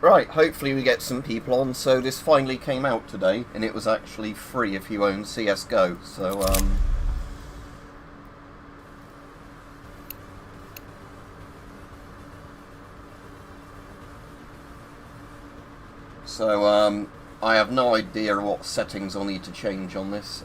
Right, hopefully we get some people on. So this finally came out today, and it was actually free if you own CSGO. So I have no idea what settings I'll need to change on this.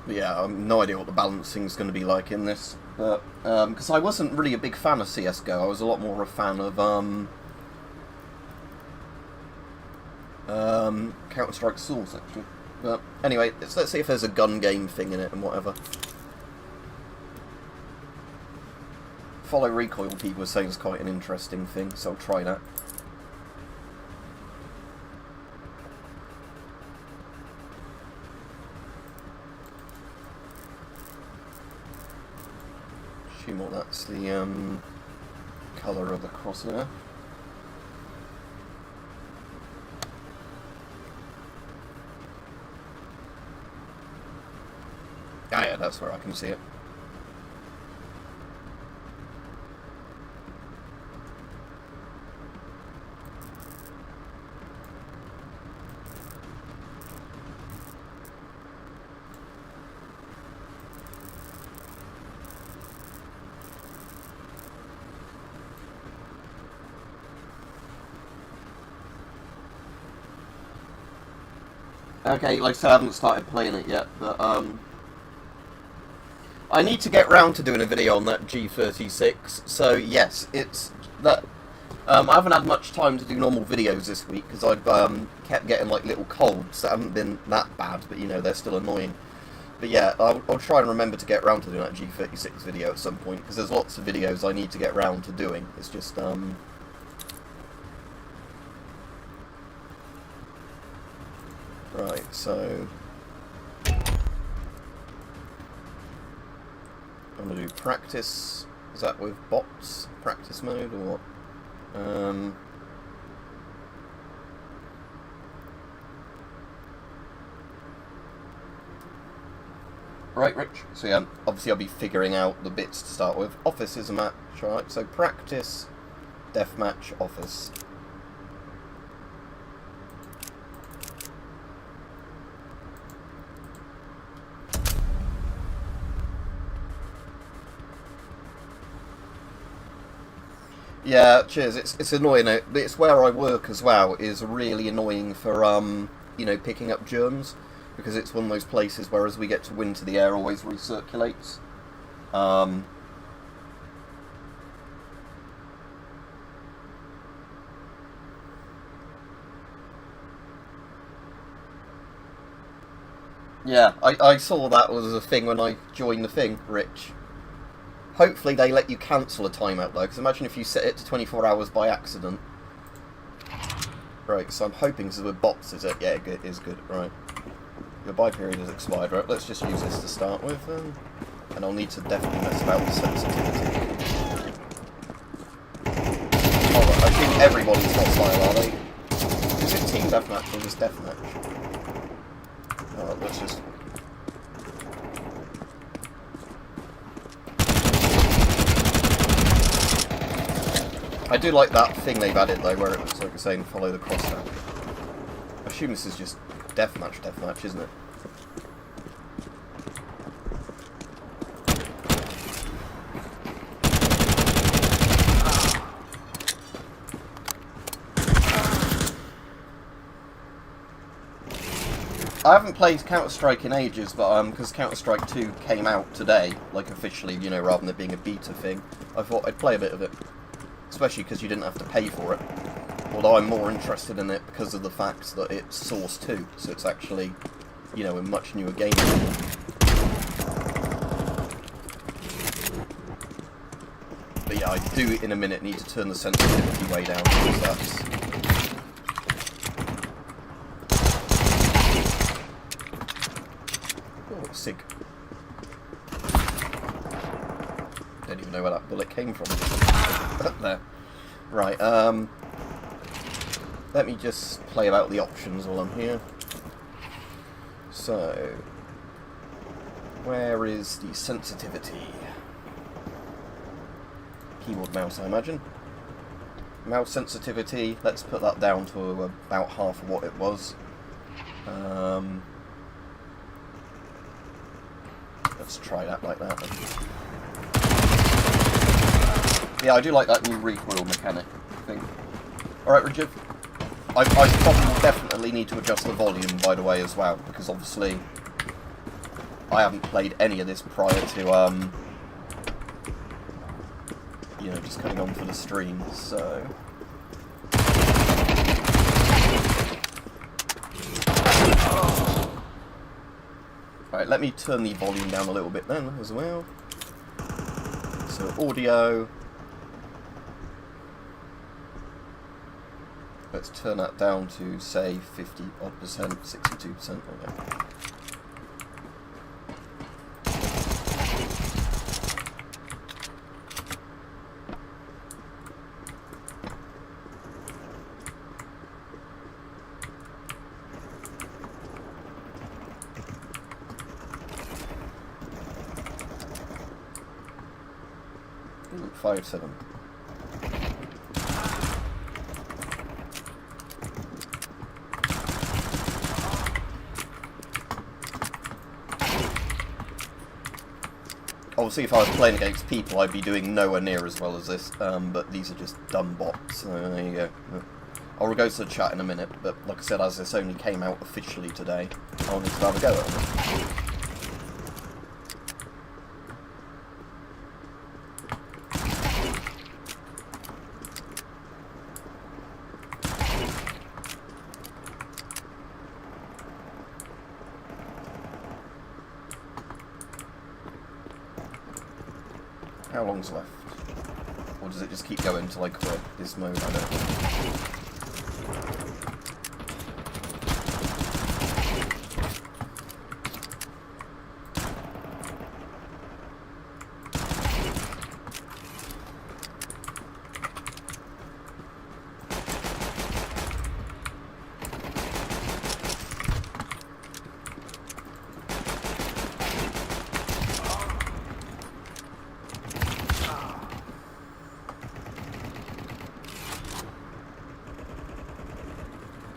Yeah, I have no idea what the balancing's going to be like in this, but because I wasn't really a big fan of CS:GO, I was a lot more a fan of Counter-Strike Source actually. But anyway, let's see if there's a gun game thing in it and whatever. Follow recoil, people were saying is quite an interesting thing, so I'll try that. Well, that's the colour of the crosshair. Ah, yeah, that's where I can see it. Okay, like I said, I haven't started playing it yet, but I need to get round to doing a video on that G36. So yes, it's that. I haven't had much time to do normal videos this week because I've kept getting like little colds that haven't been that bad, but you know they're still annoying. But yeah, I'll try and remember to get round to doing that G36 video at some point because there's lots of videos I need to get round to doing. It's just Right, so I'm going to do practice. Is that with bots? Practice mode or what? Right, Rich. So yeah, obviously I'll be figuring out the bits to start with. Office is a match, right? So practice, deathmatch, office. Yeah, cheers. It's annoying. It's where I work as well. Is really annoying for you know, picking up germs because it's one of those places where as we get to winter, the air always recirculates. Yeah, I saw that was a thing when I joined the thing, Rich. Hopefully they let you cancel a timeout though, because imagine if you set it to 24 hours by accident. Right, so I'm hoping this is with bots, is it? Yeah, it is good, right. Your buy period has expired, right? Let's just use this to start with, and I'll need to definitely mess about with sensitivity. Oh, I think everybody's hostile, are they? Is it team deathmatch or just deathmatch? Alright, let's just... I do like that thing they've added though, where it looks like it's saying follow the crosshair. I assume this is just deathmatch, isn't it? I haven't played Counter-Strike in ages, but because Counter-Strike 2 came out today, like officially, you know, rather than it being a beta thing, I thought I'd play a bit of it. Especially because you didn't have to pay for it. Although I'm more interested in it because of the fact that it's Source 2, so it's actually, you know, a much newer game. But yeah, I do in a minute need to turn the sensitivity way down because that's... Oh, sig. don't even know where that bullet came from. There. Right, let me just play about the options while I'm here. So, where is the sensitivity? Keyboard, mouse, I imagine. Mouse sensitivity, let's put that down to about half of what it was. Let's try that like that. Yeah, I do like that new recoil mechanic thing. Alright, Richard. I probably definitely need to adjust the volume, by the way, as well, because obviously I haven't played any of this prior to, you know, just coming on for the stream, so... Alright, let me turn the volume down a little bit then, as well. So, audio... Let's turn that down to, say, 50-odd%, 62%, okay. Ooh, 5.7. Obviously, if I was playing against people, I'd be doing nowhere near as well as this, but these are just dumb bots, so there you go. I'll go to the chat in a minute, but like I said, as this only came out officially today, I wanted to have a go at it. How long's left? Or does it just keep going until I quit this mode? I don't know.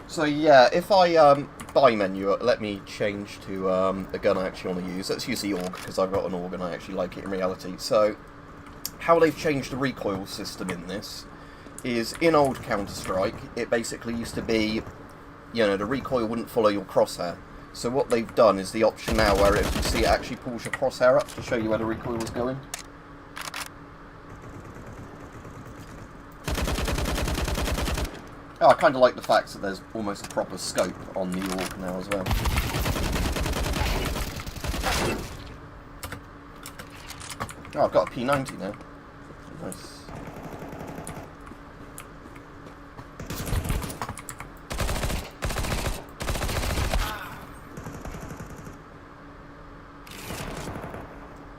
So yeah, if I buy menu, let me change to the gun I actually want to use. Let's use the AUG, because I've got an AUG and I actually like it in reality. So, how they've changed the recoil system in this is, in old Counter-Strike, it basically used to be, you know, the recoil wouldn't follow your crosshair. So what they've done is the option now where, if you see, it actually pulls your crosshair up to show you where the recoil was going. Oh, I kind of like the fact that there's almost a proper scope on the AUG now as well. Oh, I've got a P90 now. Nice.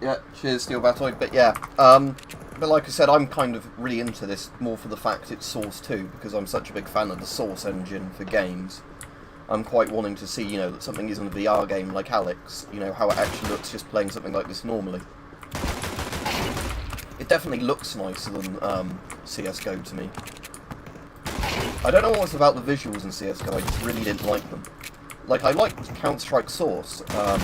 Yeah, cheers, Steel Batoid. But yeah, but like I said, I'm kind of really into this more for the fact it's Source 2, because I'm such a big fan of the Source engine for games. I'm quite wanting to see, you know, that something isn't a VR game like Alex, you know, how it actually looks just playing something like this normally. It definitely looks nicer than CSGO to me. I don't know what was about the visuals in CSGO, I just really didn't like them. Like, I liked Counter-Strike Source, but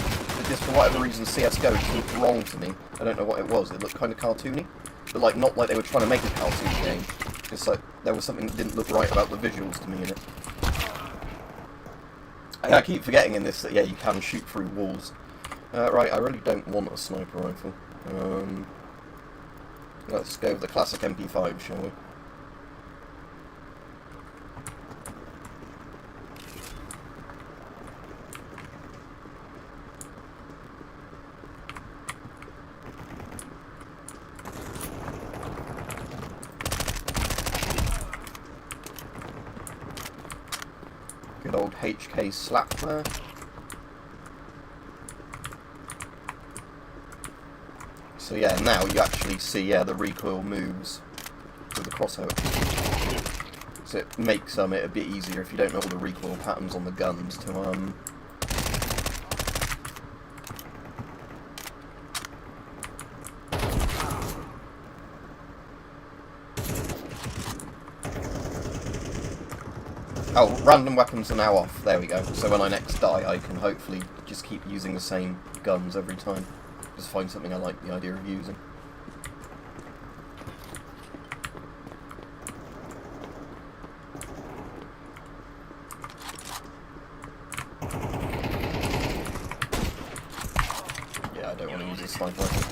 just for whatever reason CSGO just looked wrong to me. I don't know what it was, it looked kind of cartoony. But like, not like they were trying to make a cartoon game. Just like, there was something that didn't look right about the visuals to me in it. And I keep forgetting in this that, yeah, you can shoot through walls. Right, I really don't want a sniper rifle. Let's go with the classic MP5, shall we? Good old HK slap there. So yeah, now you actually see the recoil moves with the crossover. So it makes it a bit easier if you don't know all the recoil patterns on the guns to Oh, random weapons are now off. There we go. So when I next die, I can hopefully just keep using the same guns every time. Just find something I like the idea of using. Yeah, I don't want to use a sniper rifle.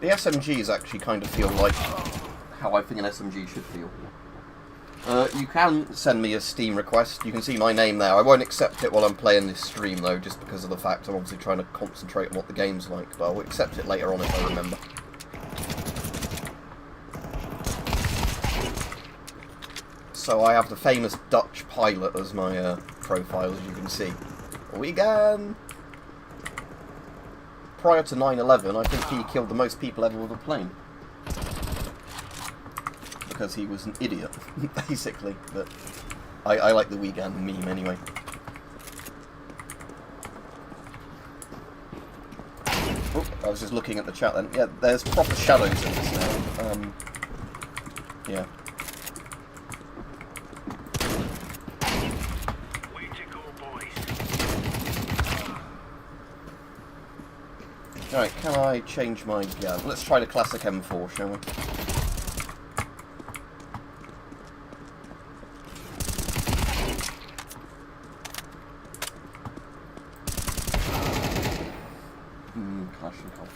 The SMGs actually kind of feel like how I think an SMG should feel. You can send me a Steam request. You can see my name there. I won't accept it while I'm playing this stream, though, just because of the fact I'm obviously trying to concentrate on what the game's like. But I'll accept it later on if I remember. So I have the famous Dutch pilot as my profile, as you can see. Wegan! Prior to 9/11, I think he killed the most people ever with a plane. Because he was an idiot, basically. But I like the Wegan meme anyway. Oh, I was just looking at the chat then. Yeah, there's proper shadows in this now. Yeah. Alright, can I change my gun? Let's try the classic M4, shall we? Kalashnikov.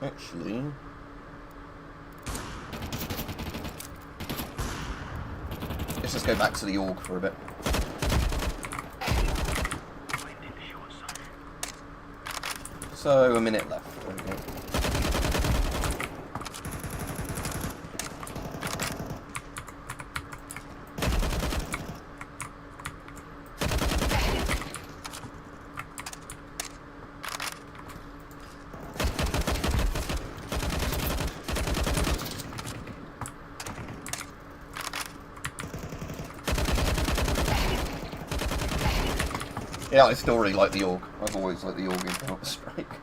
Actually... let's just go back to the AUG for a bit. So, a minute left. There we go. Yeah, I still really like the AUG. I've always liked the AUG in Counter-Strike.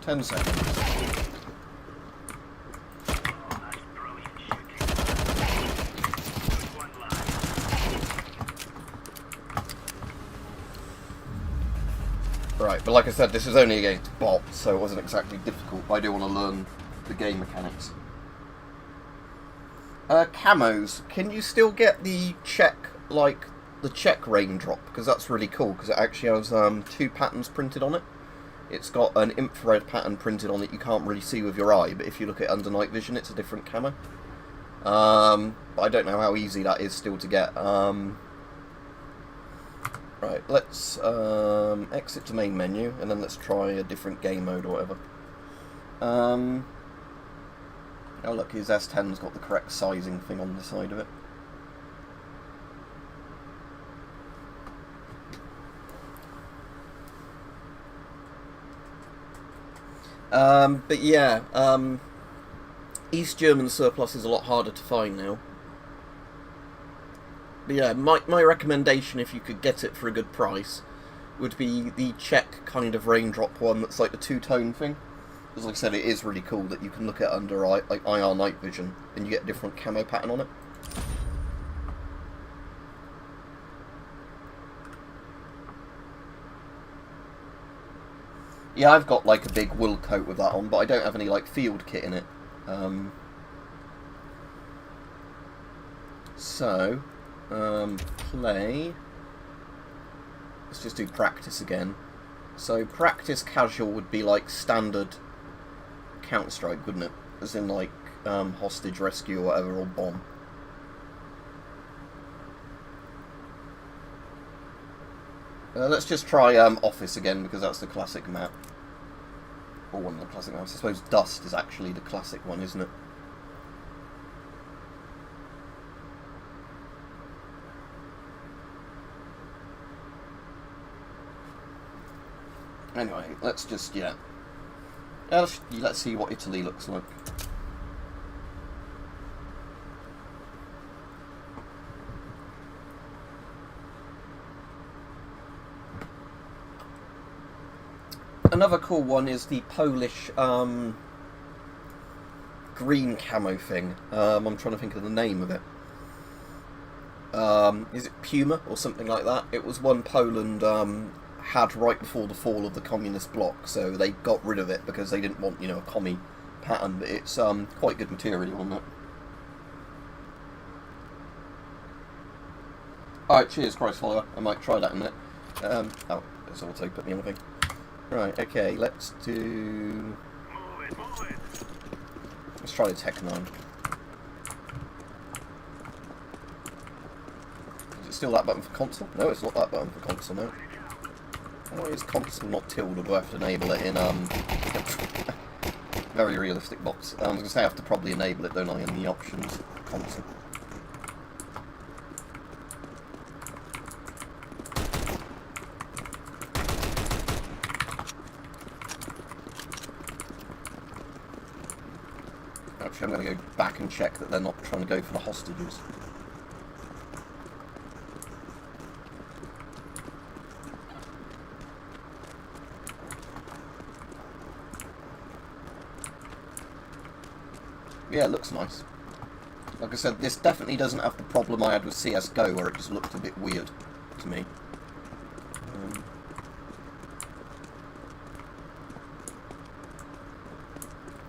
Ten seconds. Right, but like I said, this is only against bots, so it wasn't exactly difficult, but I do want to learn the game mechanics. Camos. Can you still get the check raindrop? Because that's really cool, because it actually has two patterns printed on it. It's got an infrared pattern printed on it you can't really see with your eye, but if you look at it under night vision, it's a different camo. But I don't know how easy that is still to get. Right, let's exit to main menu, and then let's try a different game mode or whatever. Oh look, his S10's got the correct sizing thing on the side of it. But yeah, East German surplus is a lot harder to find now. But yeah, my recommendation, if you could get it for a good price, would be the Czech kind of raindrop one that's like the two-tone thing. Because like I said, it is really cool that you can look at under like IR night vision, and you get a different camo pattern on it. Yeah, I've got like a big wool coat with that on, but I don't have any like field kit in it. Play. Let's just do practice again. So practice casual would be like standard Counter-Strike, wouldn't it? As in like hostage rescue or whatever, or bomb. Let's just try Office again, because that's the classic map. Or one of the classic maps. I suppose Dust is actually the classic one, isn't it? Anyway, let's just, let's see what Italy looks like. Another cool one is the Polish green camo thing. I'm trying to think of the name of it. Is it Puma or something like that? It was one Poland had right before the fall of the communist bloc, so they got rid of it because they didn't want, a commie pattern. But it's quite good material on that. Alright, cheers, Christ follower. I might try that in a minute. Oh, it's auto put me on a thing. Right, okay, let's do... Let's try the Tech 9. Is it still that button for console? No, it's not that button for console, no. Why is console not tilted? Do I have to enable it in, very realistic box. I was going to say I have to probably enable it, don't I, in the options console. Actually, I'm going to go back and check that they're not trying to go for the hostages. Yeah, it looks nice. Like I said, this definitely doesn't have the problem I had with CSGO, where it just looked a bit weird to me.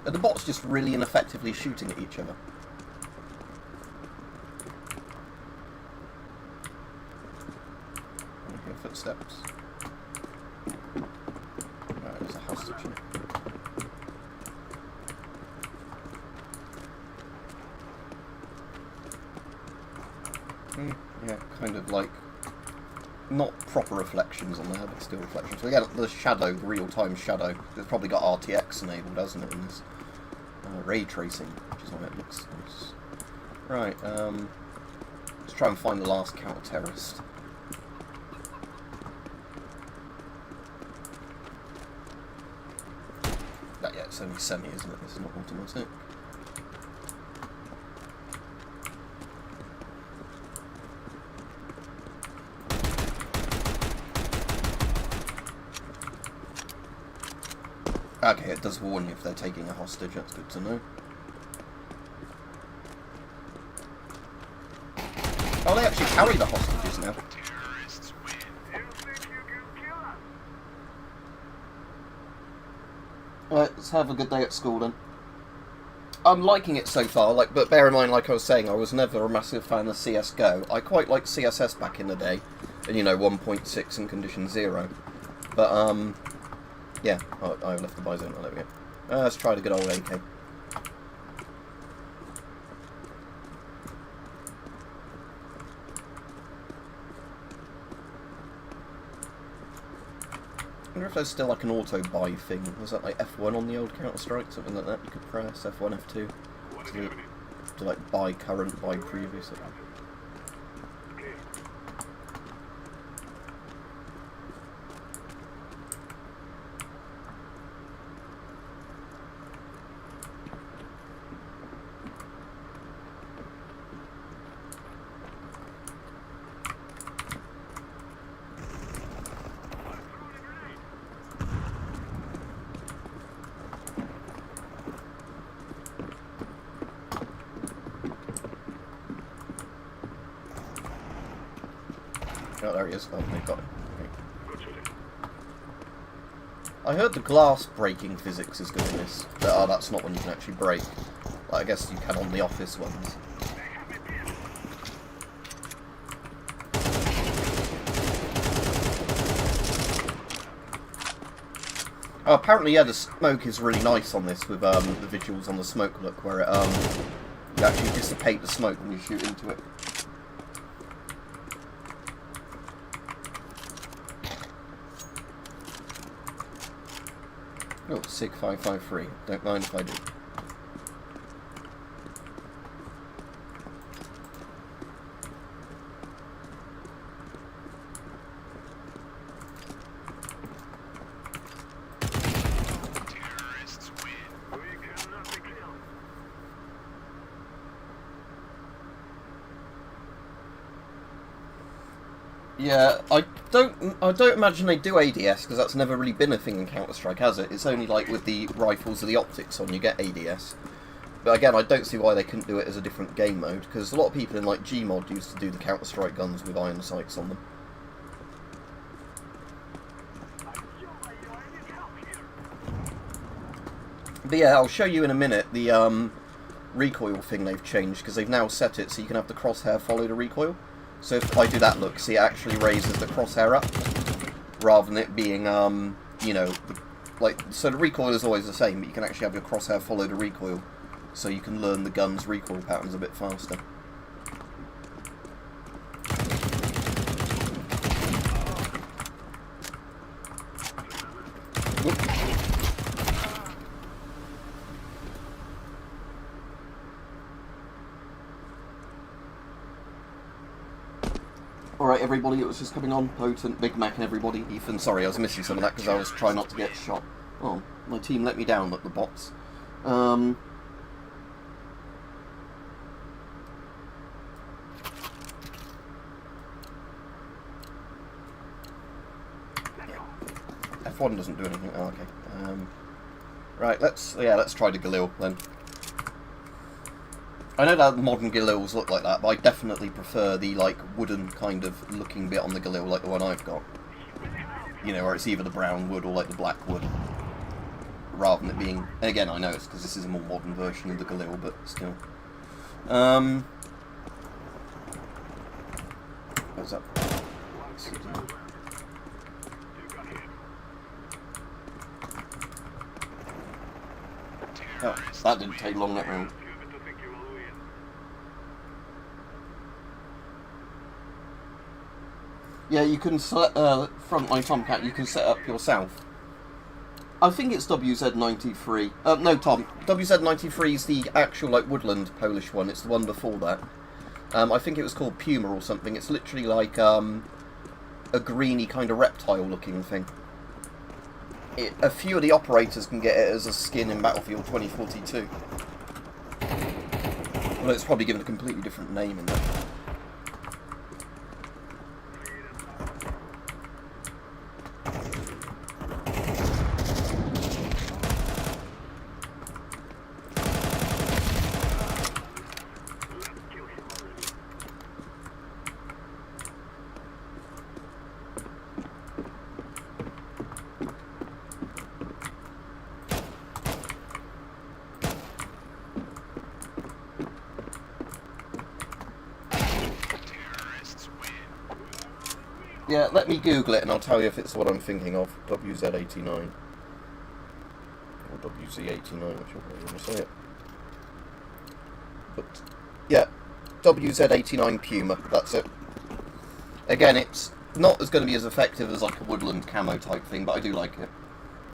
Are the bots just really ineffectively shooting at each other? I hear footsteps. Right, there's a hostage here. Yeah, kind of like, not proper reflections on there, but still reflections. So we get the shadow, the real-time shadow. It's probably got RTX enabled, hasn't it, in this? Ray tracing, which is why it looks nice. Right, let's try and find the last counter-terrorist. Yeah, it's only semi, isn't it? This is not automatic. Okay, it does warn you if they're taking a hostage, that's good to know. Oh, they actually carry the hostages now. Right, let's have a good day at school then. I'm liking it so far, but bear in mind, like I was saying, I was never a massive fan of CSGO. I quite liked CSS back in the day, and 1.6 and condition 0. But, yeah, I left the buy zone. Oh, there we go. Let's try the good old AK. I wonder if there's still like an auto buy thing. Was that like F1 on the old Counter-Strike? Something like that? You could press F1, F2 to like buy current, buy previous. Oh, there he is. Oh, they got him. Okay. I heard the glass breaking physics is good in this. But, oh, that's not one you can actually break. Like, I guess you can on the Office ones. Oh, apparently, yeah, the smoke is really nice on this with the visuals on the smoke look, where it you actually dissipate the smoke when you shoot into it. Oh, SIG 553. Don't mind if I do. Yeah, I don't imagine they do ADS, because that's never really been a thing in Counter-Strike, has it? It's only like with the rifles or the optics on you get ADS. But again, I don't see why they couldn't do it as a different game mode, because a lot of people in like Gmod used to do the Counter-Strike guns with iron sights on them. But yeah, I'll show you in a minute the recoil thing they've changed, because they've now set it so you can have the crosshair follow the recoil. So if I do that look, see, it actually raises the crosshair up, rather than it being, you know, like, so the recoil is always the same, but you can actually have your crosshair follow the recoil, so you can learn the gun's recoil patterns a bit faster. Alright everybody, it was just coming on. Potent, Big Mac and everybody. Ethan, sorry, I was missing some of that because I was trying not to get shot. Oh, my team let me down at the bots. Yeah. F1 doesn't do anything. Oh, okay. Right, let's try the Galil then. I know that modern Galils look like that, but I definitely prefer the, like, wooden kind of looking bit on the Galil, like the one I've got. You know, where it's either the brown wood or, like, the black wood. Rather than it being... And again, I know it's because this is a more modern version of the Galil, but still. What's up? Oh, that didn't take long, that round. Yeah, you can select, Frontline Tomcat, you can set up yourself. I think it's WZ93. No, Tom, WZ93 is the actual, like, woodland Polish one. It's the one before that. I think it was called Puma or something. It's literally like, a greeny kind of reptile-looking thing. A few of the operators can get it as a skin in Battlefield 2042. Well, it's probably given a completely different name in there. Yeah, let me Google it and I'll tell you if it's what I'm thinking of. WZ89. Or WZ89, whichever way you want to say it. But, yeah, WZ89 Puma, that's it. Again, it's not as going to be as effective as like a woodland camo type thing, but I do like it.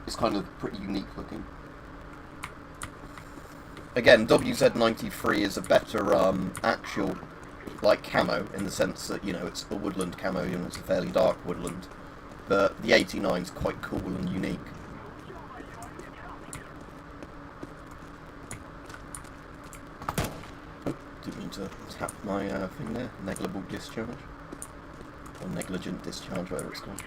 It's kind of pretty unique looking. Again, WZ93 is a better actual... like camo, in the sense that, you know, it's a woodland camo, you know, it's a fairly dark woodland, but the 89 is quite cool and unique. Oh, didn't mean to tap my thing there. Negligible discharge. Or negligent discharge, whatever it's called.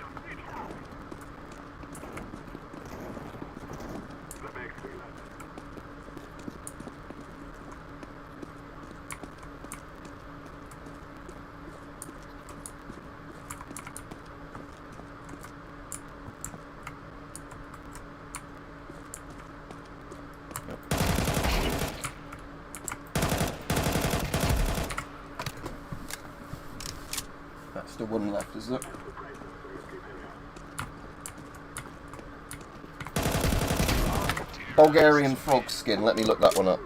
Still one left, is there? Bulgarian frog skin, let me look that one up.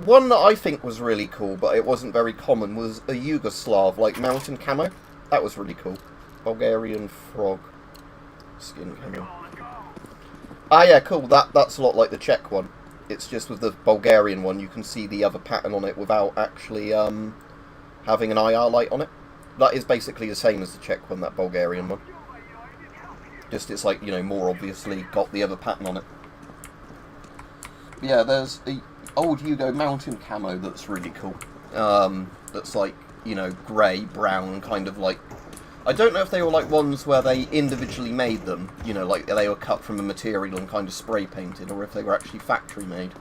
One that I think was really cool, but it wasn't very common, was a Yugoslav, like mountain camo. That was really cool. Bulgarian frog skin camo. Ah yeah, cool, that's a lot like the Czech one. It's just with the Bulgarian one, you can see the other pattern on it without actually having an IR light on it. That is basically the same as the Czech one, that Bulgarian one. Just it's like, you know, more obviously got the other pattern on it. Yeah, there's a old Yugo mountain camo that's really cool. That's like, you know, grey, brown, kind of like... I don't know if they were like ones where they individually made them, you know, like they were cut from a material and kind of spray painted, or if they were actually factory made.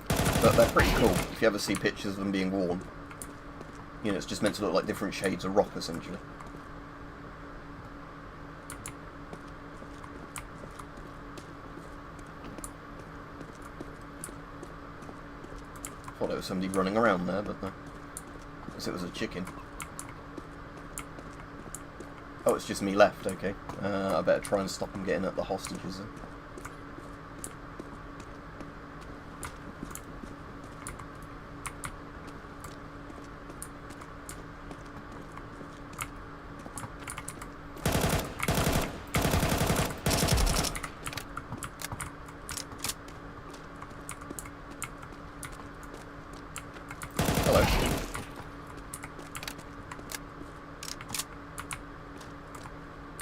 But they're pretty cool, if you ever see pictures of them being worn. You know, it's just meant to look like different shades of rock, essentially. Thought there was somebody running around there, but no. I guess it was a chicken. Oh, it's just me left, okay. I better try and stop them getting at the hostages then.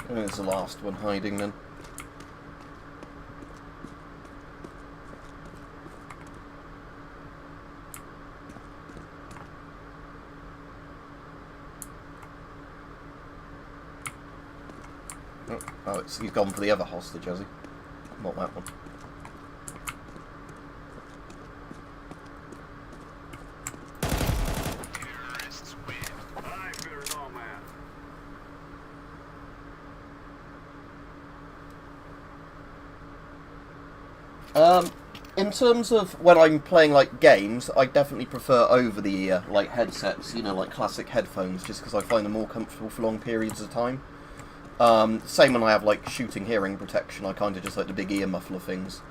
There's the last one hiding then. Oh, he's gone for the other hostage, has he? Not that one. In terms of when I'm playing like games, I definitely prefer over-the-ear like headsets, you know, like classic headphones, just because I find them more comfortable for long periods of time. Same when I have like shooting hearing protection, I kind of just like the big ear muffler things.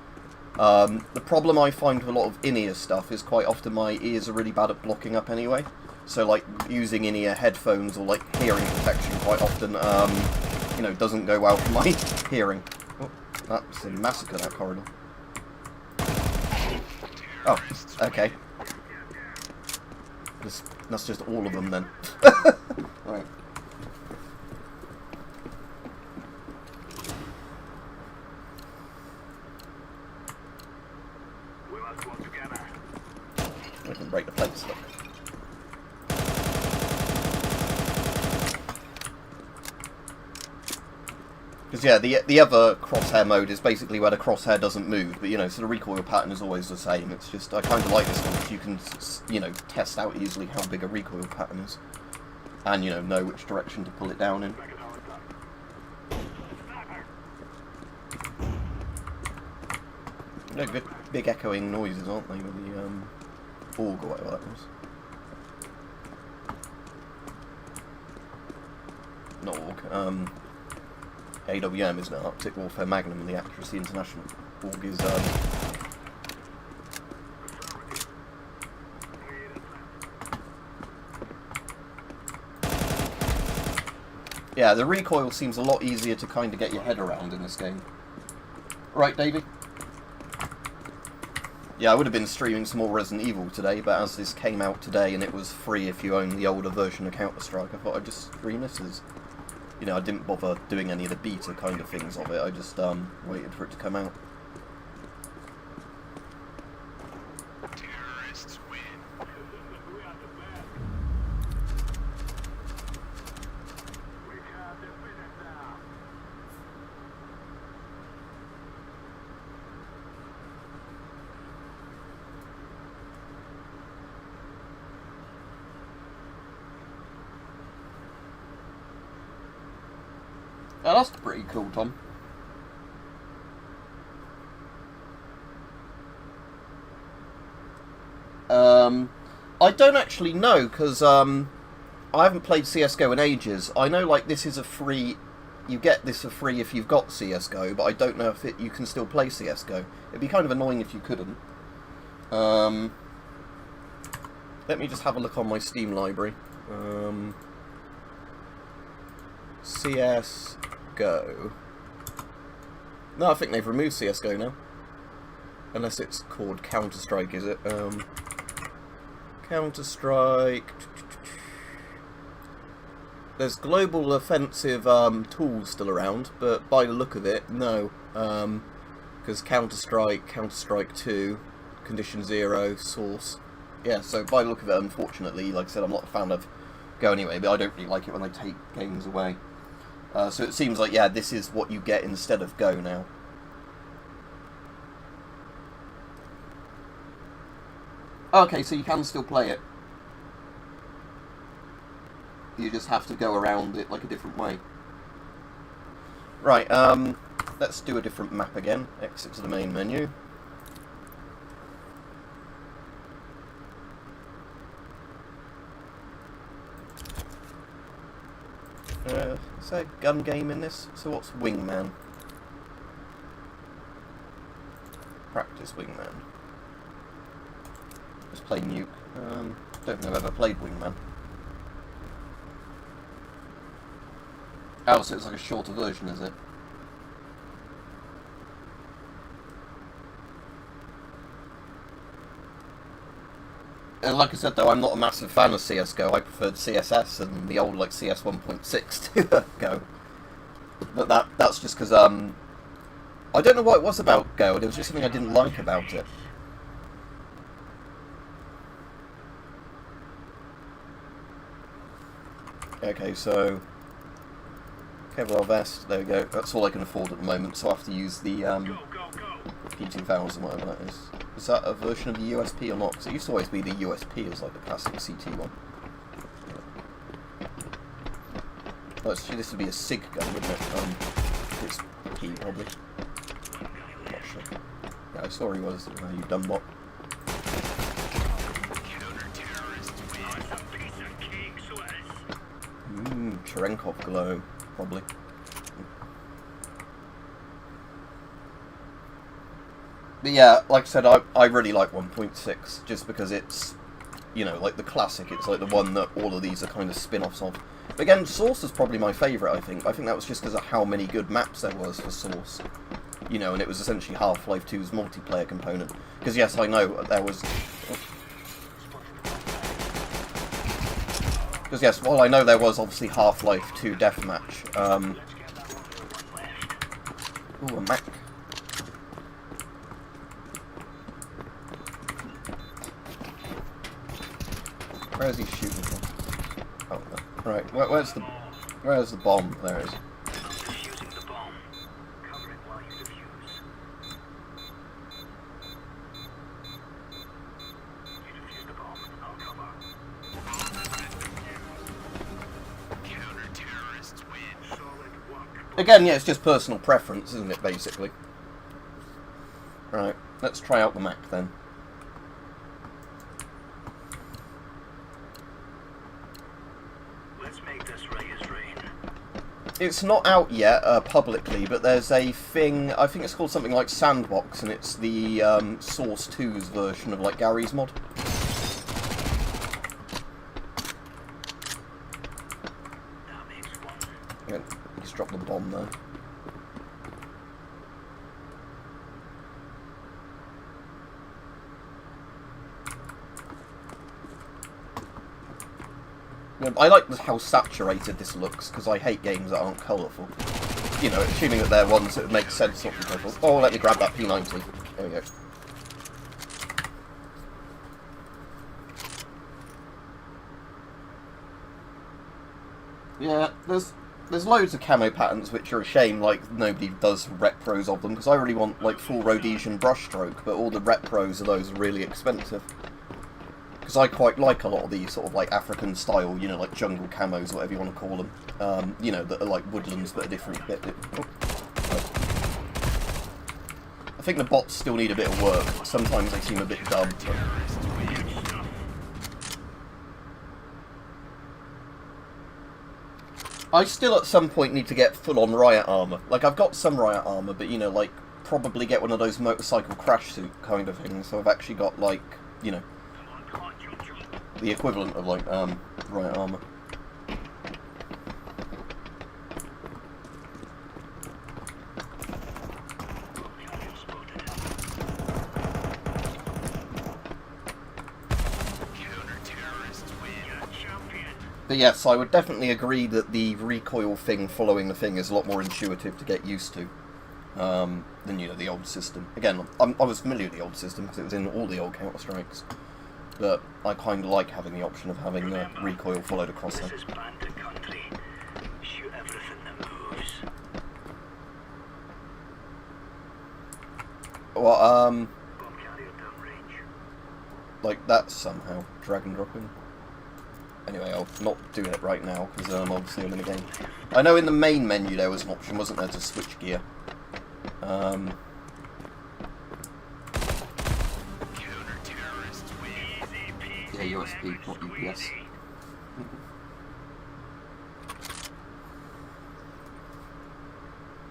The problem I find with a lot of in-ear stuff is quite often my ears are really bad at blocking up anyway. So like using in-ear headphones or like hearing protection quite often, you know, doesn't go well for my hearing. Oh, that's a massacre, that corridor. Oh, okay. That's just all of them then. Right. We can break the plates, look. Because yeah, the other crosshair mode is basically where the crosshair doesn't move, but you know, so the recoil pattern is always the same. It's just, I kind of like this one because you can, you know, test out easily how big a recoil pattern is. And, you know which direction to pull it down in. They're good, big echoing noises, aren't they, with the org or whatever that was. Not org, AWM, isn't it? Arctic Warfare Magnum and the Accuracy International. Org is, yeah, the recoil seems a lot easier to kind of get your head around in this game. Right, Davey? Yeah, I would have been streaming some more Resident Evil today, but as this came out today and it was free if you own the older version of Counter-Strike, I thought I'd just stream this as... You know, I didn't bother doing any of the beta kind of things of it, I just waited for it to come out. Terrorists win. Oh, that's pretty cool, Tom. I don't actually know, because I haven't played CSGO in ages. I know, like, this is a free... You get this for free if you've got CSGO, but I don't know if you can still play CSGO. It'd be kind of annoying if you couldn't. Let me just have a look on my Steam library. CSGO. No, I think they've removed CSGO now. Unless it's called Counter-Strike, is it? Counter-Strike... There's Global Offensive tools still around, but by the look of it, no. Because Counter-Strike, Counter-Strike 2, Condition 0, Source. Yeah, so by the look of it, unfortunately, like I said, I'm not a fan of Go anyway, but I don't really like it when they take games away. So it seems like, yeah, this is what you get instead of Go now. Okay, so you can still play it. You just have to go around it like a different way. Right, let's do a different map again. Exit to the main menu. Is there a gun game in this? So what's Wingman? Practice Wingman. Just play Nuke. Don't know if I've ever played Wingman. Oh, so it's like a shorter version, is it? And like I said, though, I'm not a massive fan of CSGO. I preferred CSS and the old, like, CS 1.6 to Go. But that's just because, I don't know what it was about Go. There was just something I didn't like about it. Okay, so... Kevlar vest, there we go. That's all I can afford at the moment, so I have to use the P2000, whatever that is. Is that a version of the USP or not? Because it used to always be the USP as like the classic CT one. Well, this would be a SIG gun, wouldn't it? It's P, probably. Not sure. Yeah, I saw he was, you dumb bot. Cherenkov glow. Probably. But yeah, like I said, I really like 1.6, just because it's, you know, like the classic, it's like the one that all of these are kind of spin-offs of. But again, Source is probably my favourite, I think. I think that was just because of how many good maps there was for Source. You know, and it was essentially Half-Life 2's multiplayer component. Because yes, I know, there was... Because yes, while I know there was obviously Half-Life 2 Deathmatch, ooh, a Mac. Where is he shooting from? Oh, no. Right, where's the bomb? There it is. Again, yeah, it's just personal preference, isn't it, basically? Right, let's try out the Mac then. Let's make this rain is rain. It's not out yet, publicly, but there's a thing, I think it's called something like Sandbox, and it's the Source 2's version of, like, Gary's mod. Yeah, just drop the bomb there. Yeah, I like how saturated this looks, because I hate games that aren't colourful. You know, assuming that they're ones that would make sense not to be colourful. Oh, let me grab that P90. There we go. Yeah, there's loads of camo patterns which are a shame, like, nobody does repros of them, because I really want, like, full Rhodesian brushstroke, but all the repros of those are really expensive. Because I quite like a lot of these sort of, like, African style, you know, like jungle camos, whatever you want to call them. You know, that are like woodlands, but a different bit. Oh. I think the bots still need a bit of work. Sometimes they seem a bit dumb. But... I still at some point need to get full-on riot armor. Like, I've got some riot armor, but, you know, like, probably get one of those motorcycle crash suit kind of things, so I've actually got, like, you know, the equivalent of, like, riot armor. But yes, I would definitely agree that the recoil thing following the thing is a lot more intuitive to get used to than, you know, the old system. Again, I was familiar with the old system because it was in all the old Counter-Strikes, but I kind of like having the option of having the recoil followed across there. Shoot everything that moves. Well, like that somehow drag and dropping. Anyway, I'm not doing it right now, because obviously I'm in the game. I know in the main menu there was an option, wasn't there, to switch gear. Yeah, USB, not UPS.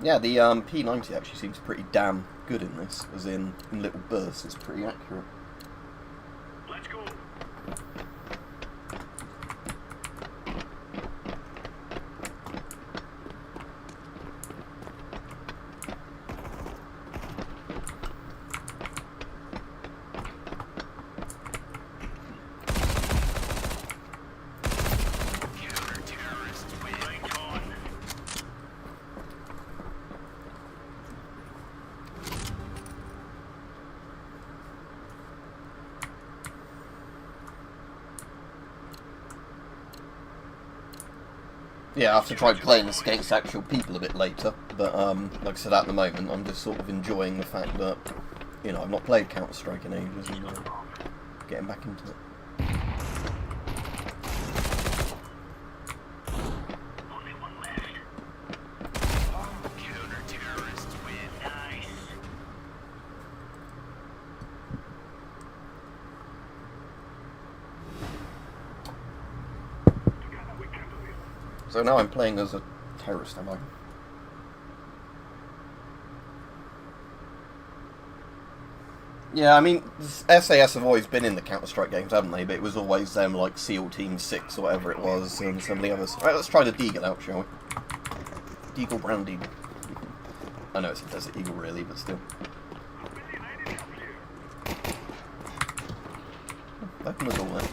Yeah, the P90 actually seems pretty damn good in this, as in little bursts, it's pretty accurate. Let's go. Yeah, I have to try playing this against actual people a bit later, but like I said, at the moment I'm just sort of enjoying the fact that, you know, I've not played Counter-Strike in ages and getting back into it. Only one left. Counter-terrorists win. Nice. Together we can do it. So now I'm playing as a terrorist, am I? Yeah, I mean, SAS have always been in the Counter-Strike games, haven't they? But it was always them, like SEAL Team 6 or whatever it was, and some of the others. Alright, let's try the Deagle out, shall we? Deagle, Brown Deagle. I know it's a Desert Eagle, really, but still. Open the door there.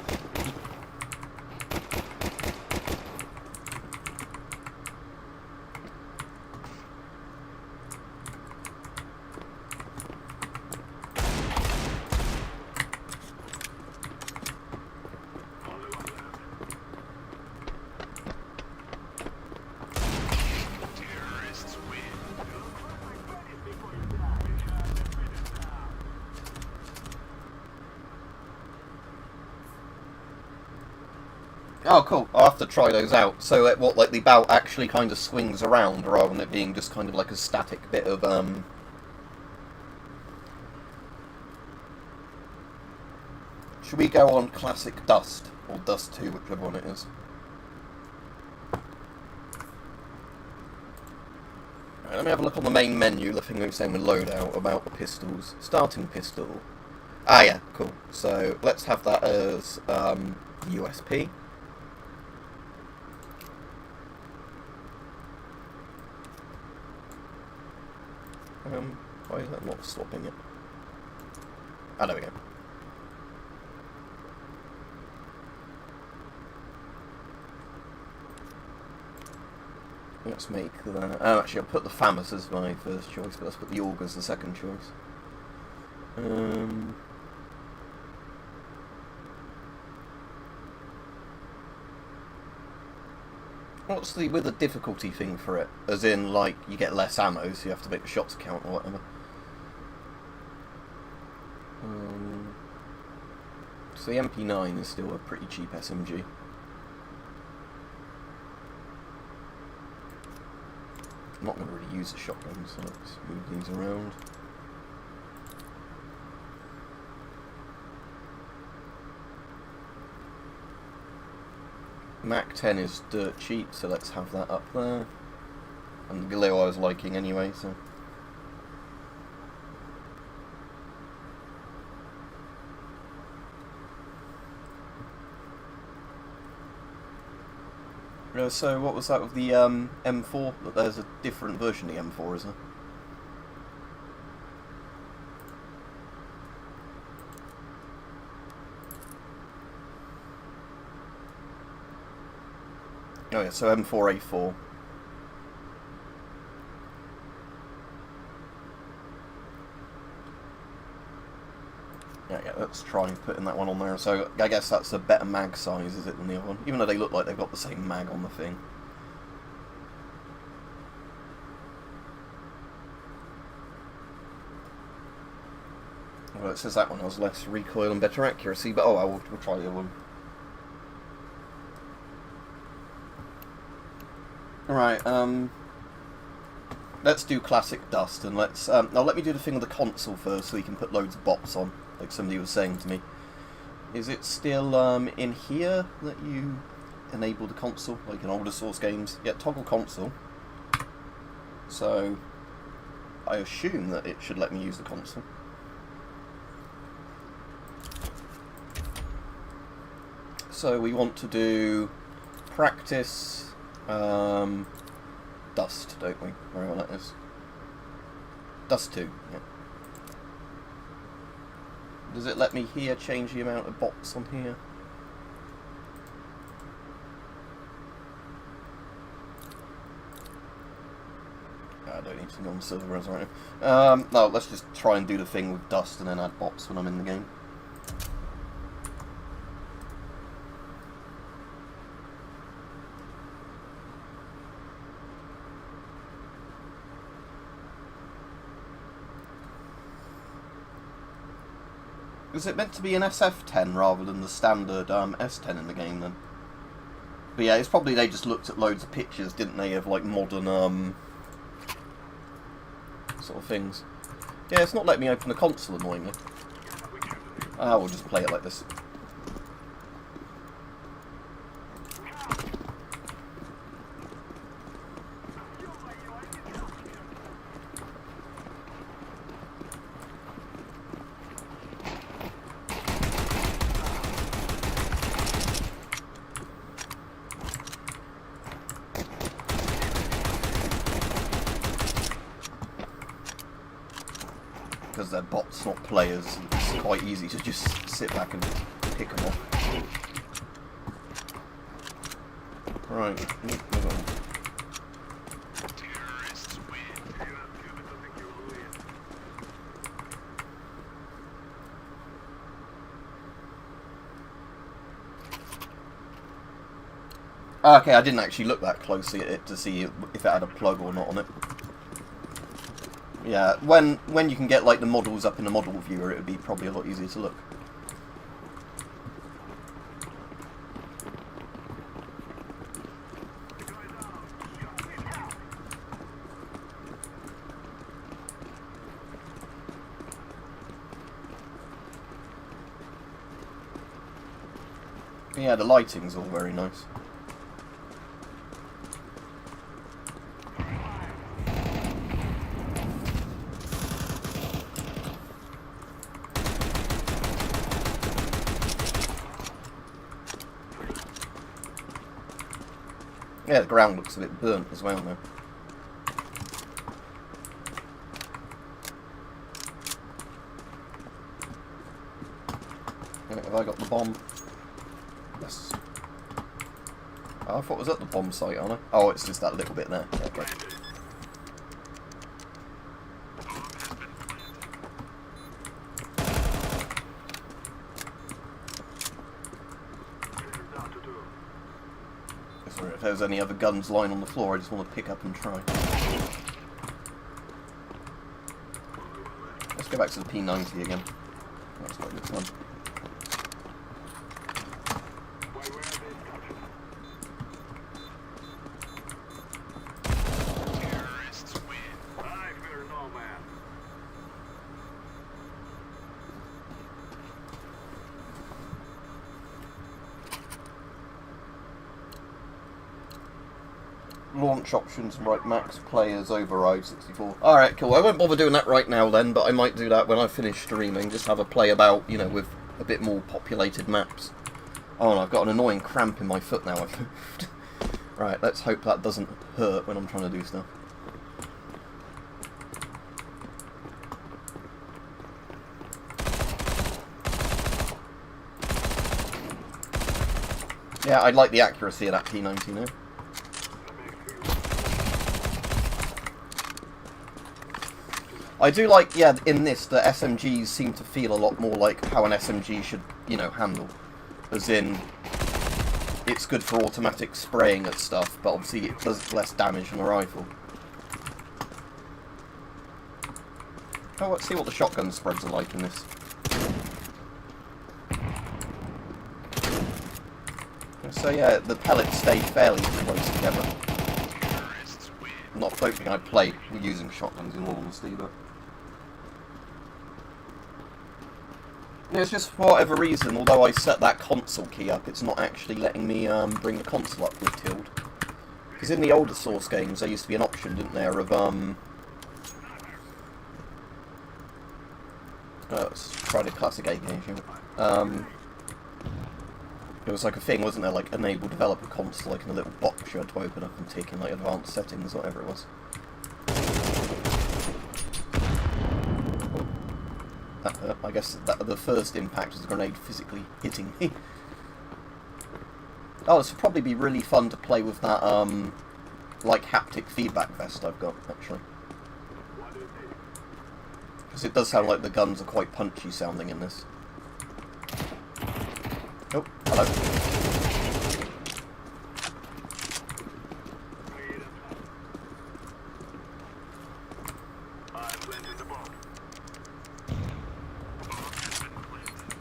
Oh, cool. I'll have to try those out. So, what, like, the bout actually kind of swings around, rather than it being just kind of like a static bit of, Should we go on Classic Dust, or Dust 2, whichever one it is? Right, let me have a look on the main menu, the thing that's saying with loadout, about the pistols. Starting pistol. Ah, yeah, cool. So, let's have that as, USP. Why is that not swapping it? Ah, there we go. Let's make that. Oh, actually, I'll put the FAMAS as my first choice, but let's put the AUG as the second choice. What's the with the difficulty thing for it? As in, like, you get less ammo, so you have to make the shots count or whatever. So the MP9 is still a pretty cheap SMG. I'm not going to really use a shotgun, so let's move things around. Mac 10 is dirt cheap, so let's have that up there. And the Galil I was liking anyway, so... So what was that with the M4? That there's a different version of the M4, isn't there? Oh yeah, so M4A4. Yeah, let's try putting that one on there. So I guess that's a better mag size, is it, than the other one? Even though they look like they've got the same mag on the thing. Well, it says that one has less recoil and better accuracy, but oh well, we'll try the other one. Alright, let's do classic dust, and let's... now let me do the thing with the console first, so we can put loads of bots on, like somebody was saying to me. Is it still in here that you enable the console, like in older Source games? Yeah, toggle console. So, I assume that it should let me use the console. So we want to do practice dust, don't we? Wherever that is. Dust 2, yeah. Does it let me here change the amount of bots on here? I don't need to go on server as right now. No, let's just try and do the thing with dust and then add bots when I'm in the game. Is it meant to be an SF10 rather than the standard S10 in the game then? But yeah, it's probably they just looked at loads of pictures, didn't they, of like modern sort of things. Yeah, it's not letting me open the console annoyingly. Ah, we'll just play it like this. Because they're bots, not players, it's quite easy to just sit back and pick them off. Right, move on. Terrorists win. Okay, I didn't actually look that closely at it to see if it had a plug or not on it. Yeah, when you can get like the models up in the model viewer, it would be probably a lot easier to look. Yeah, the lighting's all very nice. Yeah, the ground looks a bit burnt as well now. Yeah, have I got the bomb? Yes. Oh, I thought it was at the bomb site, aren't I? Oh, it's just that little bit there. Yeah, okay. If there's any other guns lying on the floor, I just want to pick up and try. Let's go back to the P90 again. That's quite good fun. Terrorists win. I fear no man. launch options and write max players override 64. Alright, cool. I won't bother doing that right now then, but I might do that when I finish streaming. Just have a play about, you know, with a bit more populated maps. Oh, and I've got an annoying cramp in my foot now I've moved. Right, let's hope that doesn't hurt when I'm trying to do stuff. Yeah, I like the accuracy of that P90 now. I do like, yeah, in this, the SMGs seem to feel a lot more like how an SMG should, you know, handle. As in, it's good for automatic spraying at stuff, but obviously it does less damage than a rifle. Oh, let's see what the shotgun spreads are like in this. So yeah, the pellets stay fairly close together. Not don't think I'd play using shotguns in all honesty, but yeah, it's just for whatever reason, although I set that console key up, it's not actually letting me bring the console up with tilt. Because in the older Source games, there used to be an option, didn't there, of let's try the classic AK. It was like a thing, wasn't there, like enable developer console, like in a little box you had to open up and tick in like advanced settings, whatever it was. That hurt. I guess that the first impact was the grenade physically hitting me. Oh, this would probably be really fun to play with that, like haptic feedback vest I've got, actually. Because it does sound like the guns are quite punchy sounding in this. Oh, hello.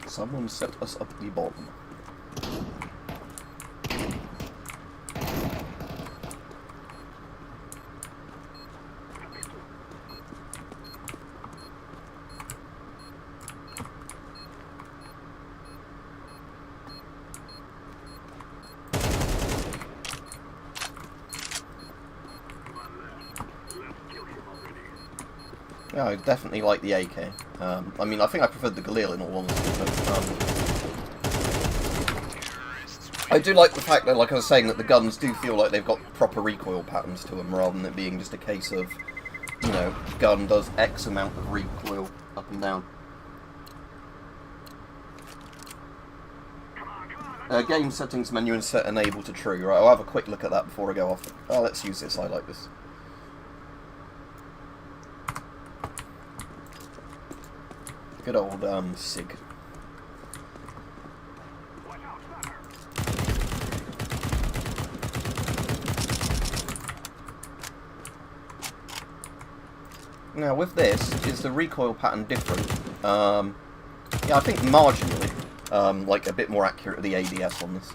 Someone set us up the bomb. Yeah, I definitely like the AK. I mean, I think I preferred the Galil in all honesty, but I do like the fact that, like I was saying, that the guns do feel like they've got proper recoil patterns to them, rather than it being just a case of, you know, gun does X amount of recoil up and down. Game settings menu and set enable to true. Right, I'll have a quick look at that before I go off. Oh, let's use this. I like this. Good old SIG. Now with this, is the recoil pattern different? Yeah, I think marginally, like a bit more accurate of the ADS on this.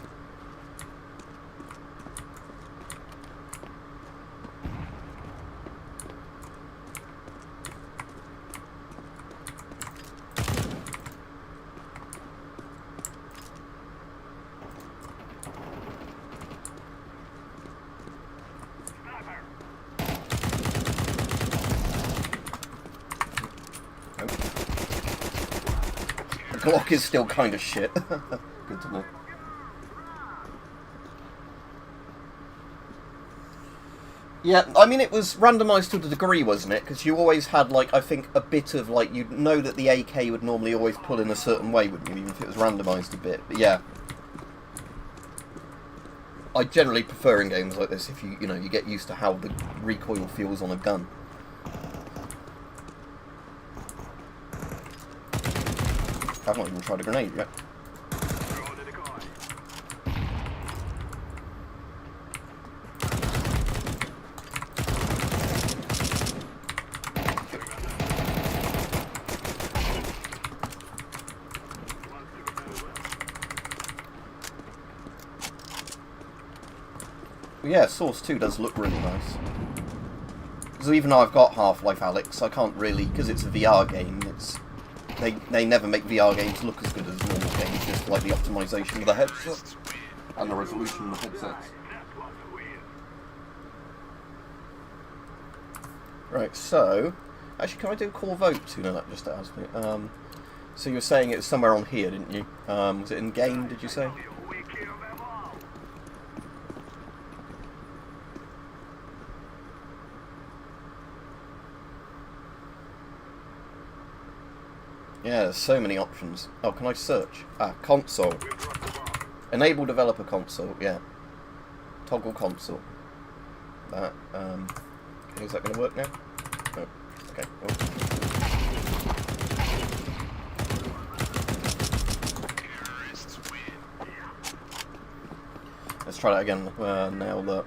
Glock is still kind of shit. Good to know. Yeah, I mean, it was randomised to a degree, wasn't it? Because you always had, like, I think, a bit of, like, you'd know that the AK would normally always pull in a certain way, wouldn't you? Even if it was randomised a bit. But yeah. I generally prefer in games like this if you know, you get used to how the recoil feels on a gun. I've not even tried a grenade yet. But yeah, Source 2 does look really nice. So even though I've got Half-Life Alyx, I can't really, because it's a VR game, it's They never make VR games look as good as normal games, just like the optimization of the headset and the resolution of the headsets. Right, so... Actually, can I do call vote sooner? That just asked me. So you were saying it was somewhere on here, didn't you? Was it in game, did you say? We kill them all. Yeah, there's so many options. Oh, can I search? Ah, console. We brought them all. Enable developer console, yeah. Toggle console. That, is that going to work now? No. Okay. Oh. Terrorists win. Let's try that again. Now that.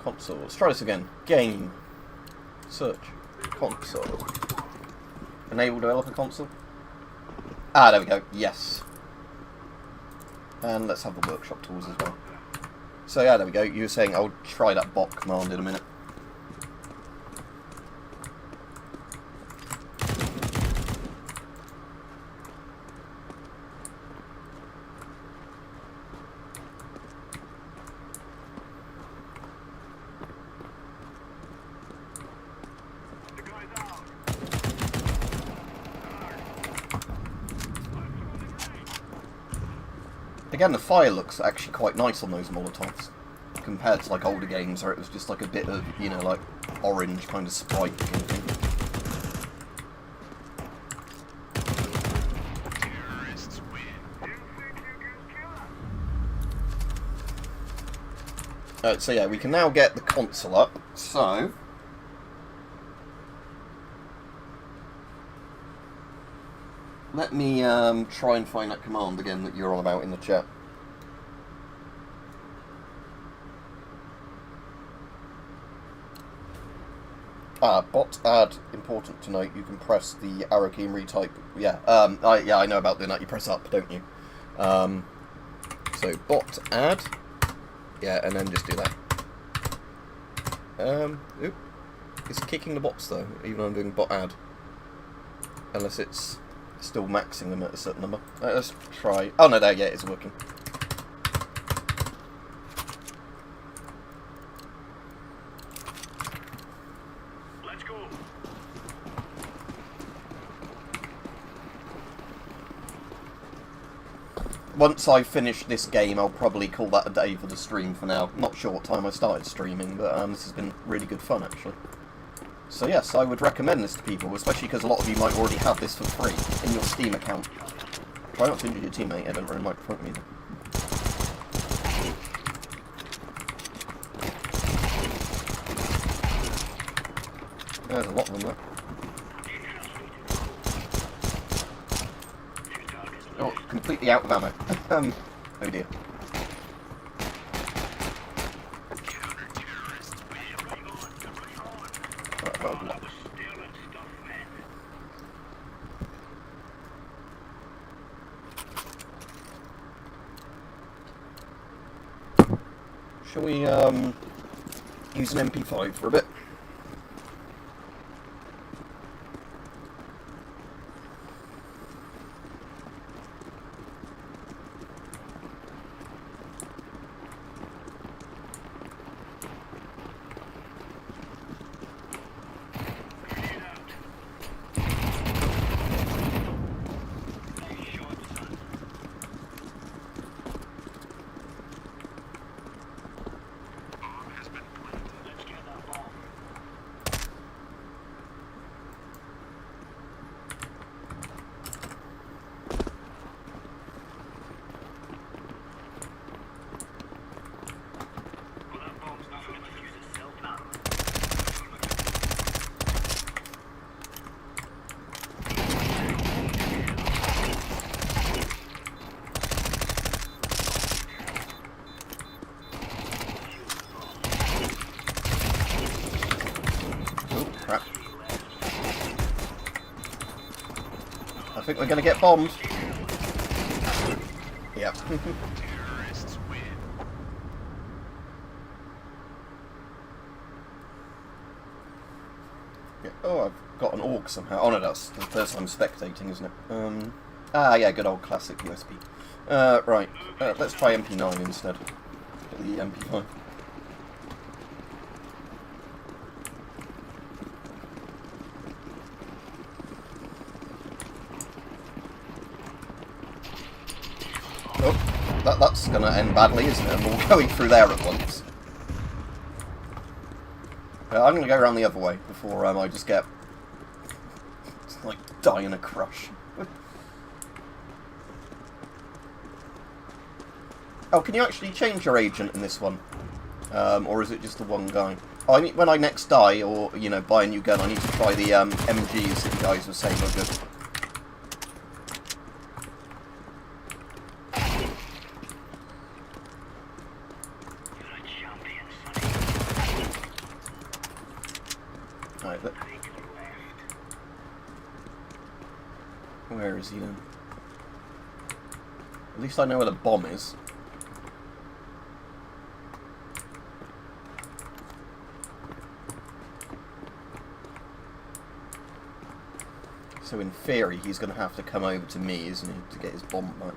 Console. Let's try this again. Game. Search. Console. Enable developer console. Ah, there we go. Yes. And let's have the workshop tools as well. So yeah, there we go. You were saying I'll try that bot command in a minute. The guy's out. Again, the fire looks actually quite nice on those Molotovs, compared to like older games where it was just like a bit of, you know, like orange kind of sprite looking thing. Terrorists win. You think you can kill us? So yeah, we can now get the console up. So let me try and find that command again that you're on about in the chat. Bot add, important to note, you can press the arrow key and retype. Yeah, I know about doing that. You press up, don't you? So bot add, yeah, and then just do that. Oop, it's kicking the bots though, even though I'm doing bot add. Unless it's still maxing them at a certain number. Let's try. Oh no, there, yeah, it's working. Let's go. Once I finish this game, I'll probably call that a day for the stream for now. Not sure what time I started streaming, but this has been really good fun, actually. So yes, I would recommend this to people, especially because a lot of you might already have this for free in your Steam account. Try not to injure your teammate. I don't really microphone either. There's a lot of them there. Oh, completely out of ammo. Oh dear. Counter-terrorists win. Bring on. Bring on. Right, well, That was stealing stuff, man. shall we use an MP5 for a bit? Crap. I think we're going to get bombed. Yep. Terrorists win. Yeah. Oh, I've got an AUG somehow. Oh no, that's the first time spectating, isn't it? Yeah, good old classic USB. Right, let's try MP9 instead. the MP5. Oh, that's going to end badly, isn't it? And we're going through there at once. I'm going to go around the other way before I just get, like, die in a crush. Oh, can you actually change your agent in this one? Or is it just the one guy? Oh, I mean, when I next die, or, you know, buy a new gun, I need to try the MGs that you guys were saying were good. Right, where is he then? At least I know where the bomb is. So in theory, he's going to have to come over to me, isn't he, to get his bomb back.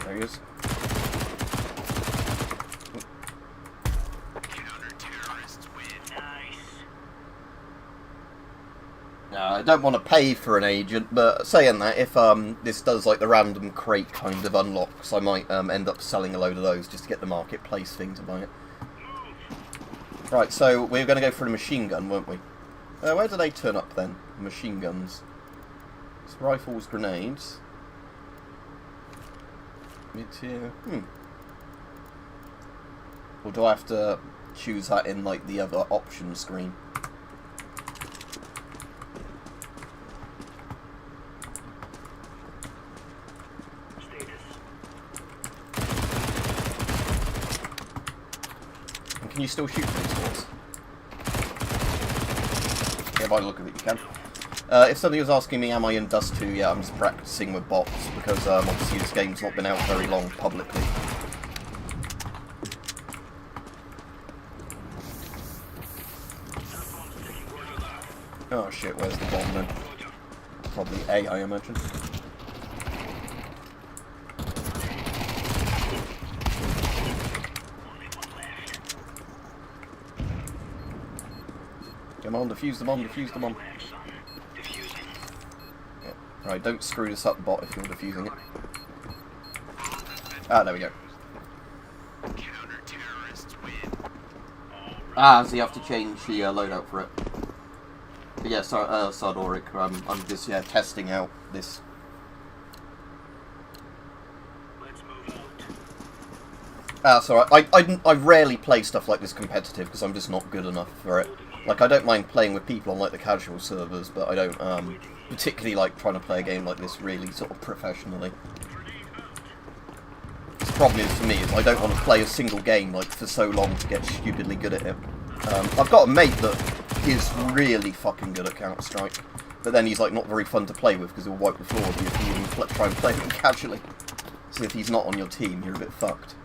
There he is. Counter-terrorists win. Nice. I don't want to pay for an agent, but saying that, if this does like the random crate kind of unlocks, I might end up selling a load of those just to get the marketplace thing to buy it. Right, so we're going to go for the machine gun, weren't we? Where do they turn up then? Machine guns. It's rifles, grenades. Mid-tier. Or do I have to choose that in like the other option screen? Can you still shoot these balls? Yeah, by the look of it, you can. If somebody was asking me, am I in Dust 2? Yeah, I'm just practicing with bots, because obviously this game's not been out very long publicly. Oh shit, where's the bomb then? Probably A, I imagine. Come on, defuse the bomb, defuse the bomb. Yeah. Right, don't screw this up, bot, if you're defusing it. Ah, there we go. Ah, so you have to change the loadout for it. But yeah, Sardoric, I'm just testing out this. Ah, sorry, I rarely play stuff like this competitive because I'm just not good enough for it. Like, I don't mind playing with people on, like, the casual servers, but I don't, particularly like trying to play a game like this really sort of professionally. The problem is, for me, is I don't want to play a single game, like, for so long to get stupidly good at it. I've got a mate that is really fucking good at Counter-Strike, but then he's, like, not very fun to play with because he'll wipe the floor with you if you even try and play him casually. So if he's not on your team, you're a bit fucked.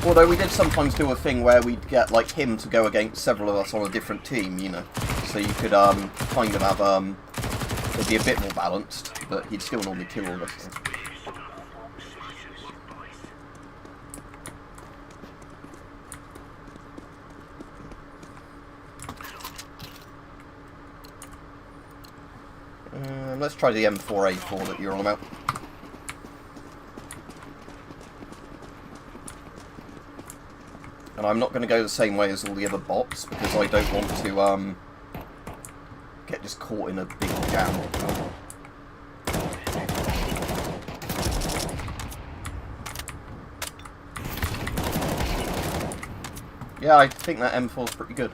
Although we did sometimes do a thing where we'd get, like, him to go against several of us on a different team, you know. So you could, kind of have, it'd be a bit more balanced, but he'd still normally kill all of us. So. Let's try the M4A4 that you're on about. And I'm not going to go the same way as all the other bots, because I don't want to, get just caught in a big jam. Yeah, I think that M4 is pretty good.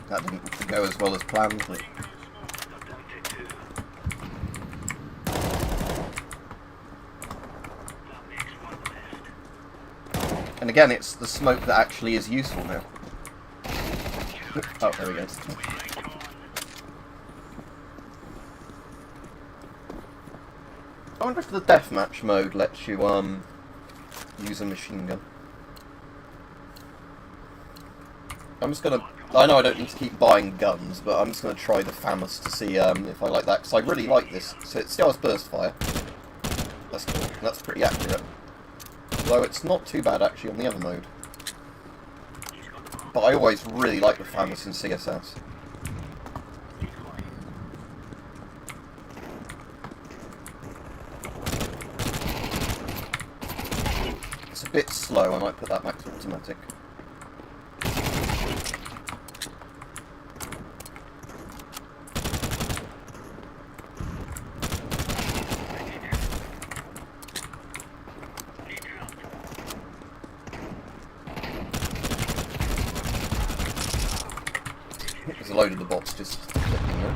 That didn't go as well as planned, but... And again, it's the smoke that actually is useful now. Oh, there we go. I wonder if the deathmatch mode lets you use a machine gun. I'm just gonna. I know I don't need to keep buying guns, but I'm just gonna try the FAMAS to see if I like that, because I really like this. So it still has burst fire. That's cool. That's pretty accurate. Although it's not too bad actually on the other mode. But I always really like the FAMAS in CSS. It's a bit slow, I might put that back to automatic. There's a load of the bots just clicking there.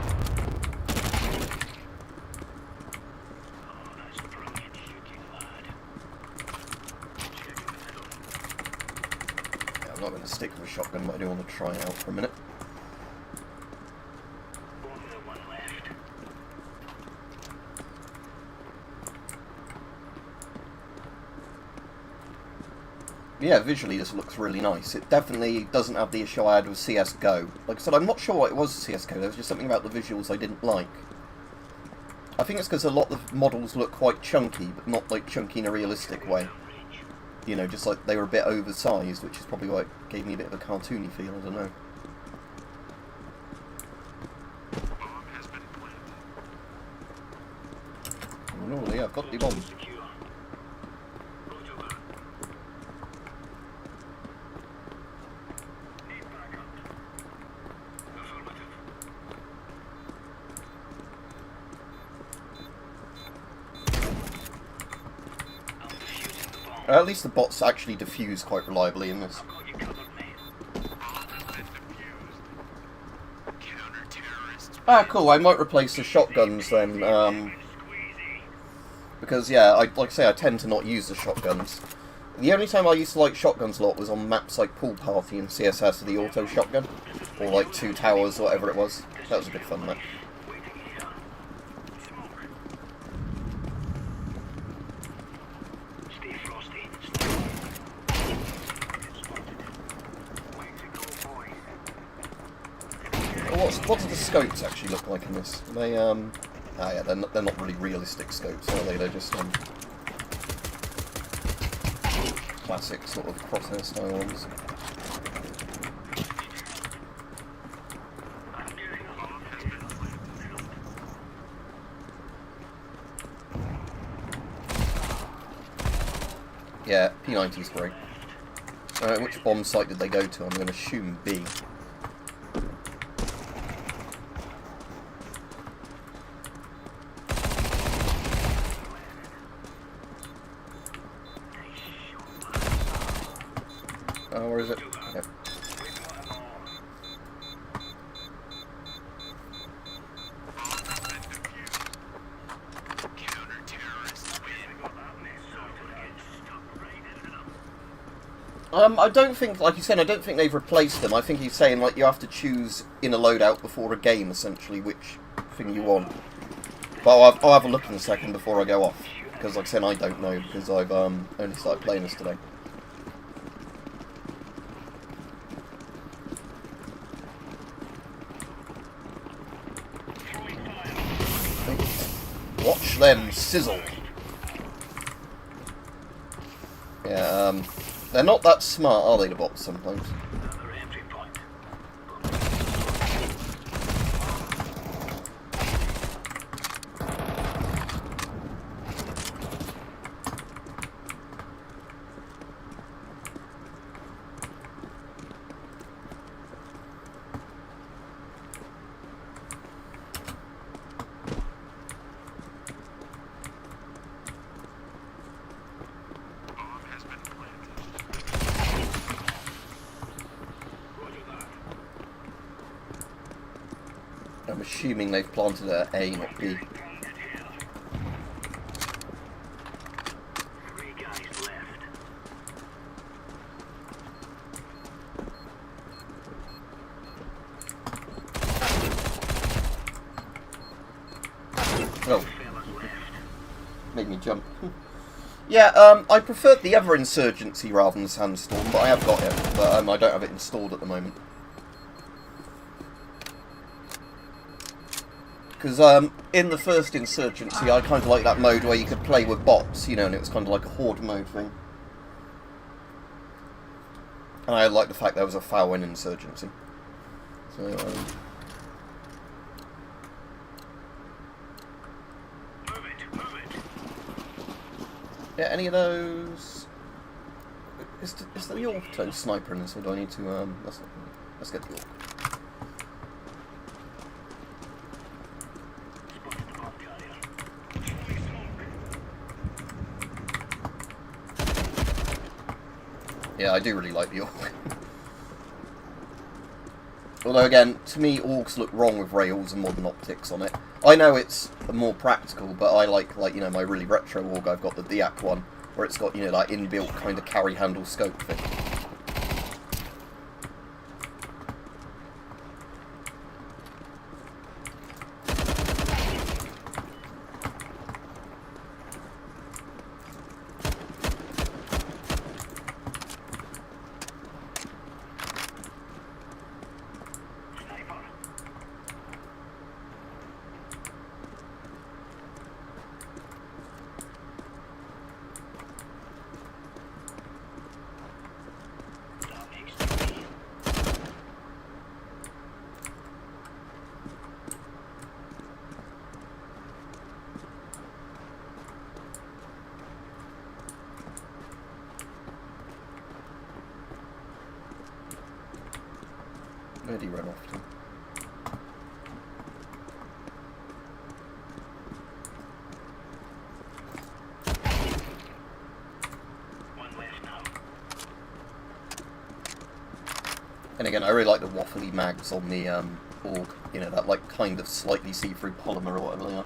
Yeah, I'm not going to stick with a shotgun, but I do want to try it out for a minute. Yeah, visually this looks really nice. It definitely doesn't have the issue I had with CSGO. Like I said, I'm not sure what it was with CSGO, there was just something about the visuals I didn't like. I think it's because a lot of the models look quite chunky, but not like chunky in a realistic way. You know, just like they were a bit oversized, which is probably why it gave me a bit of a cartoony feel, I don't know. Oh, yeah, I've got the bomb. At least the bots actually defuse quite reliably in this. Ah, cool, I might replace the shotguns then, because, yeah, like I say, I tend to not use the shotguns. The only time I used to like shotguns a lot was on maps like Pool Party and CSS, the auto shotgun, or like Two Towers, or whatever it was. That was a good fun map. What do the scopes actually look like in this? They, ah yeah, they're not really realistic scopes, are they? They're just, classic sort of crosshair style ones. Yeah, P90's great. Which bomb site did they go to? I'm going to assume B. Where is it? Okay. I don't think, like you said, I don't think they've replaced them. I think he's saying, like, you have to choose in a loadout before a game, essentially, which thing you want. But I'll have a look in a second before I go off. Because, like I said, I don't know, because I've only started playing this today. Watch them sizzle. Yeah, they're not that smart, are they, the bots, sometimes? I'm assuming they've planted at A, not B. Oh, made me jump. Yeah, I preferred the other Insurgency rather than Sandstorm, but I have got it. But I don't have it installed at the moment. Because in the first Insurgency, I kind of like that mode where you could play with bots, you know, and it was kind of like a horde mode thing. And I like the fact there was a foul in Insurgency. So, Move it. yeah, any of those... Is the auto sniper in this, or do I need to... let's get the auto. Yeah, I do really like the Orc. Although again, to me, Orcs look wrong with rails and modern optics on it. I know it's more practical, but I like you know, my really retro Orc. I've got the Diak one, where it's got, you know, that inbuilt kind of carry handle scope thing. Where did he run off to? One left now. And again, I really like the waffly mags on the Org. You know, that like kind of slightly see-through polymer or whatever they are.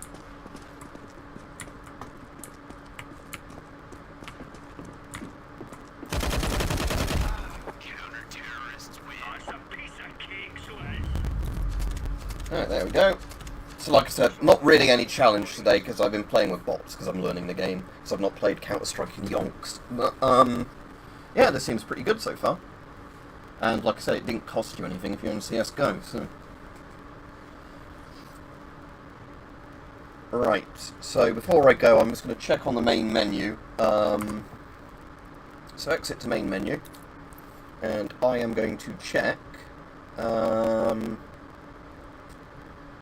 Alright, there we go. So like I said, not really any challenge today because I've been playing with bots because I'm learning the game. Because I've not played Counter-Strike in yonks. But, yeah, this seems pretty good so far. And like I said, it didn't cost you anything if you're in CSGO, so... Right, so before I go, I'm just going to check on the main menu. So exit to main menu. And I am going to check...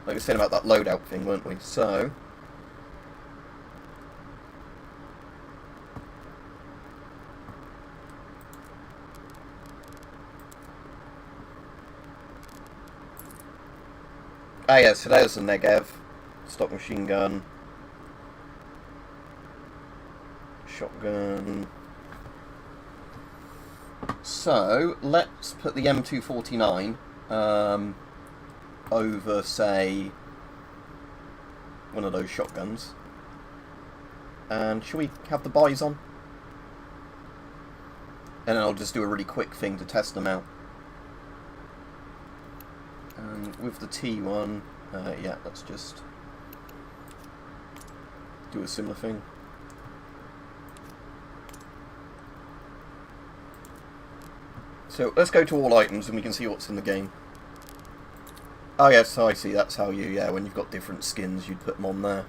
like we were saying about that loadout thing, weren't we? So... Ah yeah, so there's the Negev. Stock machine gun. Shotgun. So, let's put the M249 over, say, one of those shotguns. And shall we have the buys on? And then I'll just do a really quick thing to test them out. And with the T1, yeah, let's just do a similar thing. So let's go to all items and we can see what's in the game. Oh yes, I see, that's how you, yeah, when you've got different skins, you'd put them on there,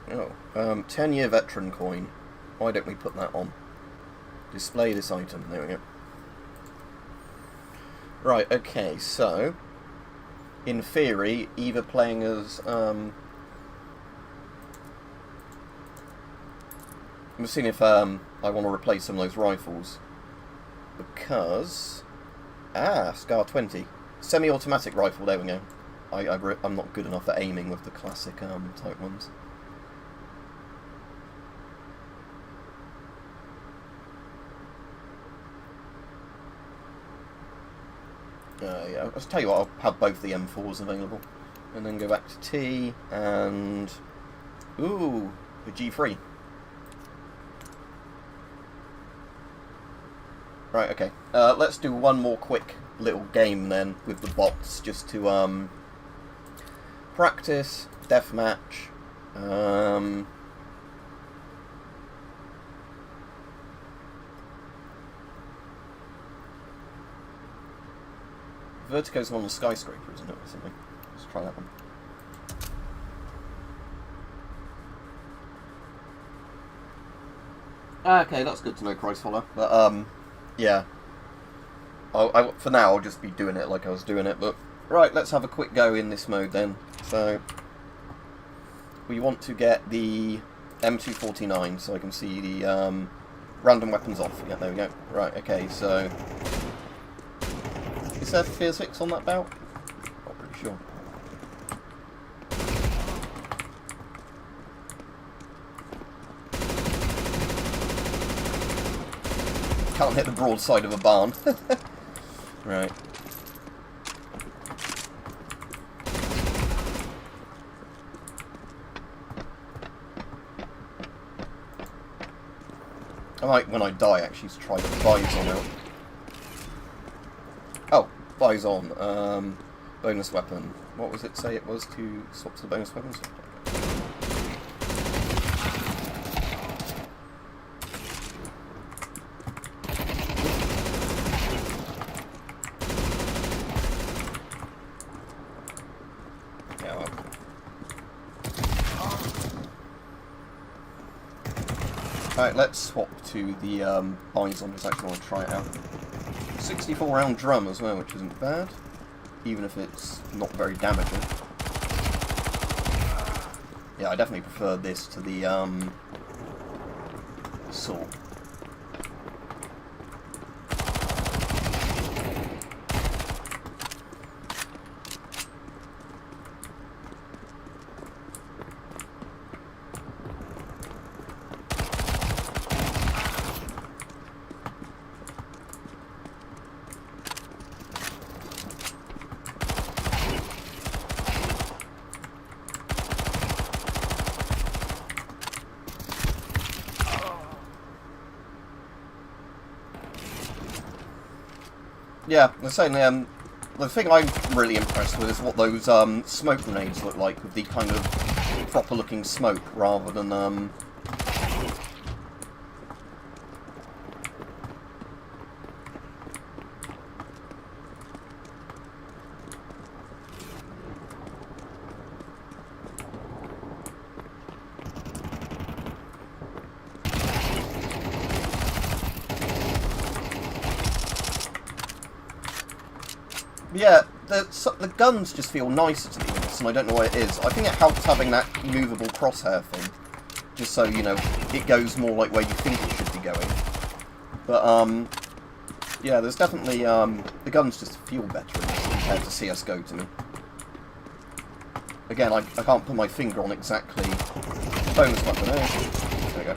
yeah. Oh, 10-year veteran coin. Why don't we put that on? Display this item, there we go. Right, okay, so, in theory, either playing as, I'm seeing if, I want to replace some of those rifles. Because... Ah, Scar 20. Semi-automatic rifle, there we go. I'm not good enough at aiming with the classic type ones. Yeah, I'll tell you what, I'll have both the M4s available. And then go back to T, and... Ooh, the G3. Right, okay. Let's do one more quick little game then with the bots, just to practice, deathmatch. Vertigo's one on the skyscraper, isn't it, or something? Let's try that one. Okay, that's good to know, Christfollow. But, yeah. For now, I'll just be doing it like I was doing it, but... Right, let's have a quick go in this mode then. So, we want to get the M249, so I can see the, random weapons off. Yeah, there we go. Right, okay, so... Is there physics on that belt? Not pretty sure. Can't hit the broadside of a barn. Right. I might, when I die, actually try the Bison out. Oh, Bison. Bonus weapon. What was it say it was to swap to the bonus weapons? Alright, let's swap to the Bison, because I actually want to try it out. 64 round drum as well, which isn't bad, even if it's not very damaging. Yeah, I definitely prefer this to the sword. Yeah, I was saying, the thing I'm really impressed with is what those smoke grenades look like, with the kind of proper-looking smoke, rather than yeah, the guns just feel nicer to be honest, and I don't know what it is. I think it helps having that movable crosshair thing, just so, you know, it goes more like where you think it should be going. But, yeah, there's definitely, the guns just feel better in this compared to CSGO to me. Again, I can't put my finger on exactly bonus weapon. There we go.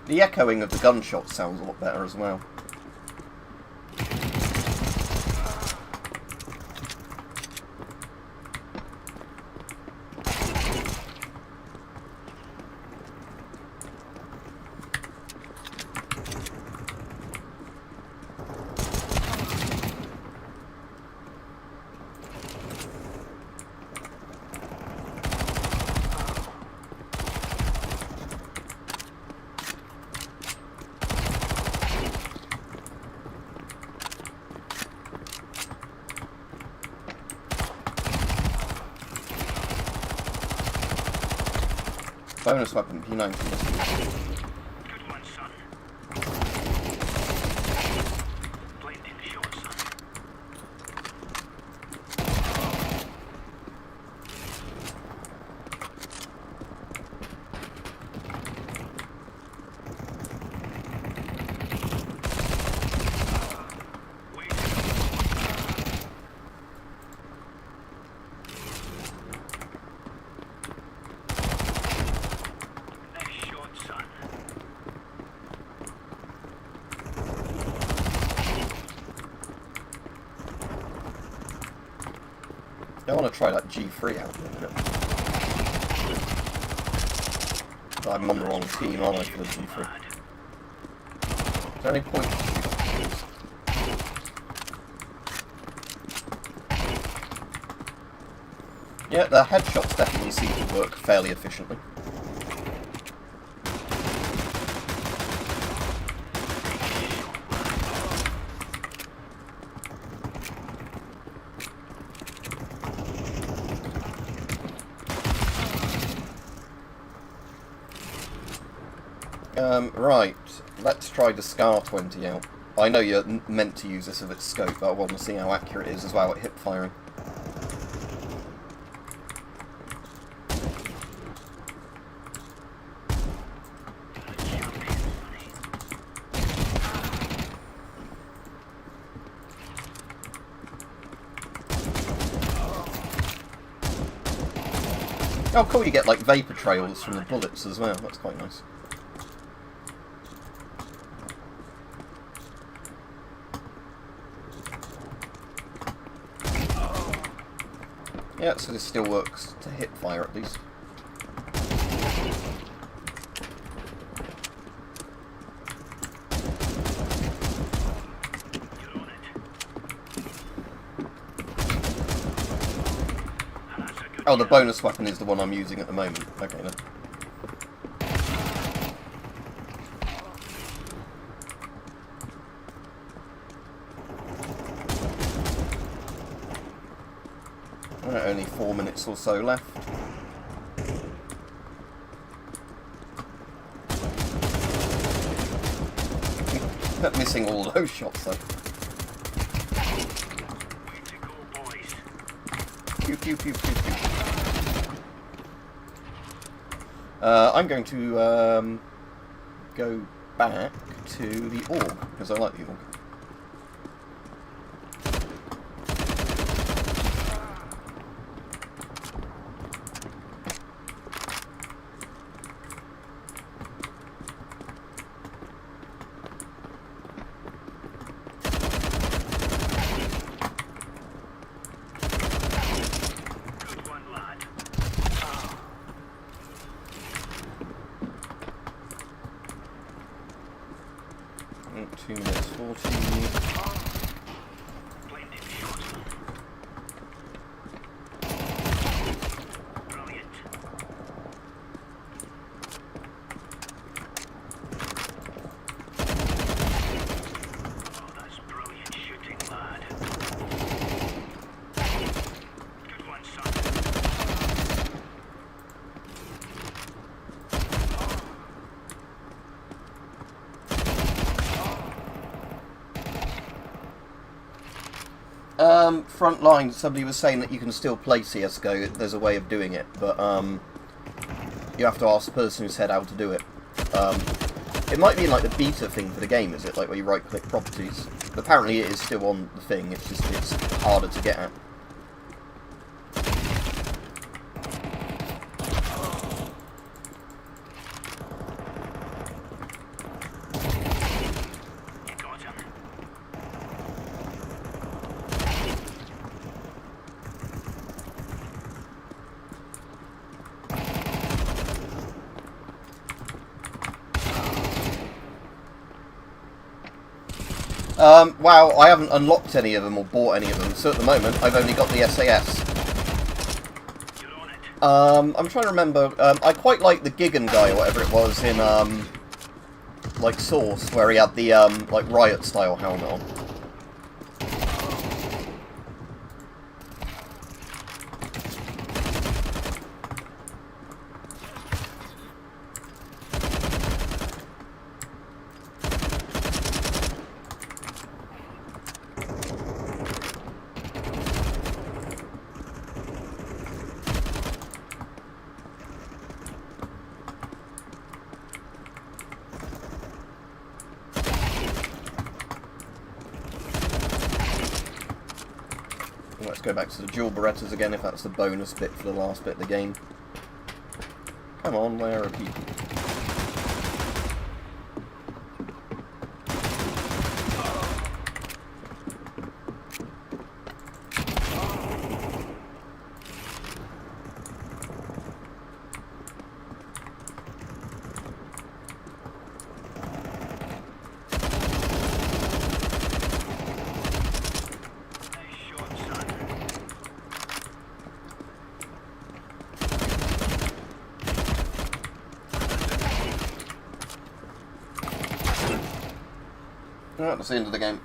The echoing of the gunshots sounds a lot better as well. Bonus weapon, P90. Good one, son. Blinding shot, son. want to try that G3 out in a minute. I'm on the wrong team, aren't I, for the G3? Is there any point? Yeah, the headshots definitely seem to work fairly efficiently. Right, let's try the Scar 20 out. I know you're meant to use this with its scope, but I want to see how accurate it is as well at hip firing. Oh cool, you get like vapour trails from the bullets as well, that's quite nice. Yeah, so this still works to hip fire at least. Oh, the bonus weapon is the one I'm using at the moment. Okay, then. Alright, only 4 minutes or so left. Kept missing all those shots though. Pew pew pew pew pew. I'm going to go back to the org because I like the org. Oh, 2 minutes 40. Front line, somebody was saying that you can still play CSGO, there's a way of doing it, but you have to ask the person who said how to do it. It might be like the beta thing for the game, is it? Like where you right click properties. But apparently it is still on the thing, it's just it's harder to get at. Wow, I haven't unlocked any of them or bought any of them, so at the moment I've only got the SAS. I'm trying to remember, I quite like the Gigan guy or whatever it was in, like Source, where he had the, like Riot style helmet on. Let's go back to the dual Berettas again, if that's the bonus bit for the last bit of the game. Come on, where are people? Alright, that's the end of the game.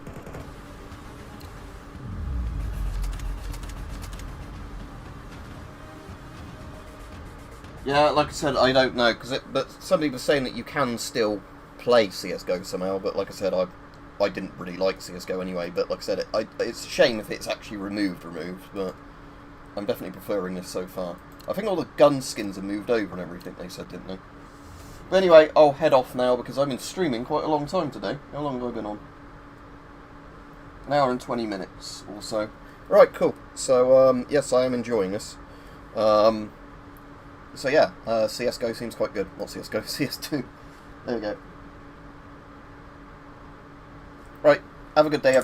Yeah, like I said, I don't know, but somebody was saying that you can still play CS:GO somehow, but like I said, I didn't really like CS:GO anyway, but like I said, it's a shame if it's actually removed, but I'm definitely preferring this so far. I think all the gun skins have moved over and everything, they said, didn't they? But anyway, I'll head off now, because I've been streaming quite a long time today. How long have I been on? An hour and 20 minutes or so. Right, cool. So, yes, I am enjoying this. So yeah, CS:GO seems quite good. Not CS:GO, CS2. There we go. Right, have a good day, everyone.